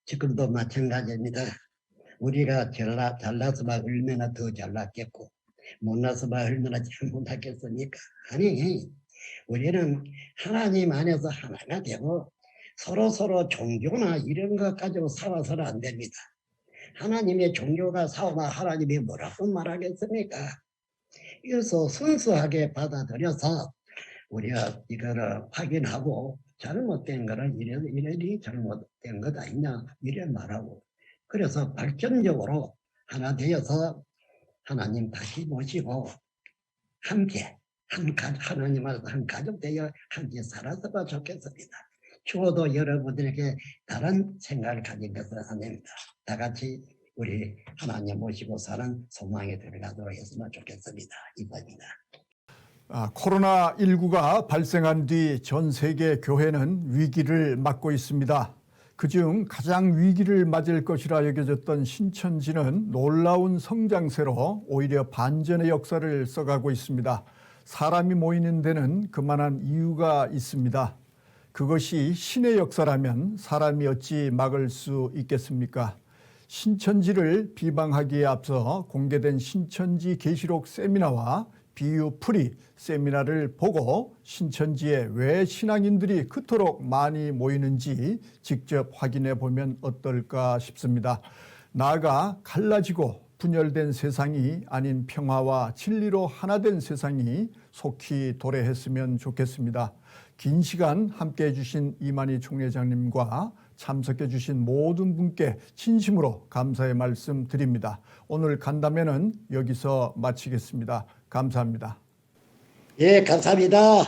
지금도 마찬가지입니다. 우리가 잘났으면 얼마나 더 잘났겠고 못났으면 얼마나 잘못했겠습니까? 아니 우리는 하나님 안에서 하나가 되고 서로 종교나 이런 것 가지고 싸워서는 안 됩니다. 하나님의 종교가 싸우면 하나님이 뭐라고 말하겠습니까? 그래서 순수하게 받아들여서 우리가 이거를 확인하고 잘못된 거는 이래리 잘못된 것 아니냐 이래 말하고 그래서 발전적으로 하나 되어서 하나님 다시 모시고 함께 하나님 안에서 한 가족 되어 함께 살아서가 좋겠습니다. 추워도 여러분들에게 다른 생각을 가진 것은 아닙니다. 다 같이 우리 하나님 모시고 사는 소망에 들어가도록 했으면 좋겠습니다. 이번입니다. 코로나19가 발생한 뒤 전 세계 교회는 위기를 맞고 있습니다. 그중 가장 위기를 맞을 것이라 여겨졌던 신천지는 놀라운 성장세로 오히려 반전의 역사를 써가고 있습니다. 사람이 모이는 데는 그만한 이유가 있습니다. 그것이 신의 역사라면 사람이 어찌 막을 수 있겠습니까? 신천지를 비방하기에 앞서 공개된 신천지 계시록 세미나와 비유 풀이 세미나를 보고 신천지에 왜 신앙인들이 그토록 많이 모이는지 직접 확인해 보면 어떨까 싶습니다. 나아가 갈라지고 분열된 세상이 아닌 평화와 진리로 하나 된 세상이 속히 도래했으면 좋겠습니다. 긴 시간 함께해 주신 이만희 총회장님과 참석해 주신 모든 분께 진심으로 감사의 말씀 드립니다. 오늘 간담회는 여기서 마치겠습니다. 감사합니다. 예, 감사합니다.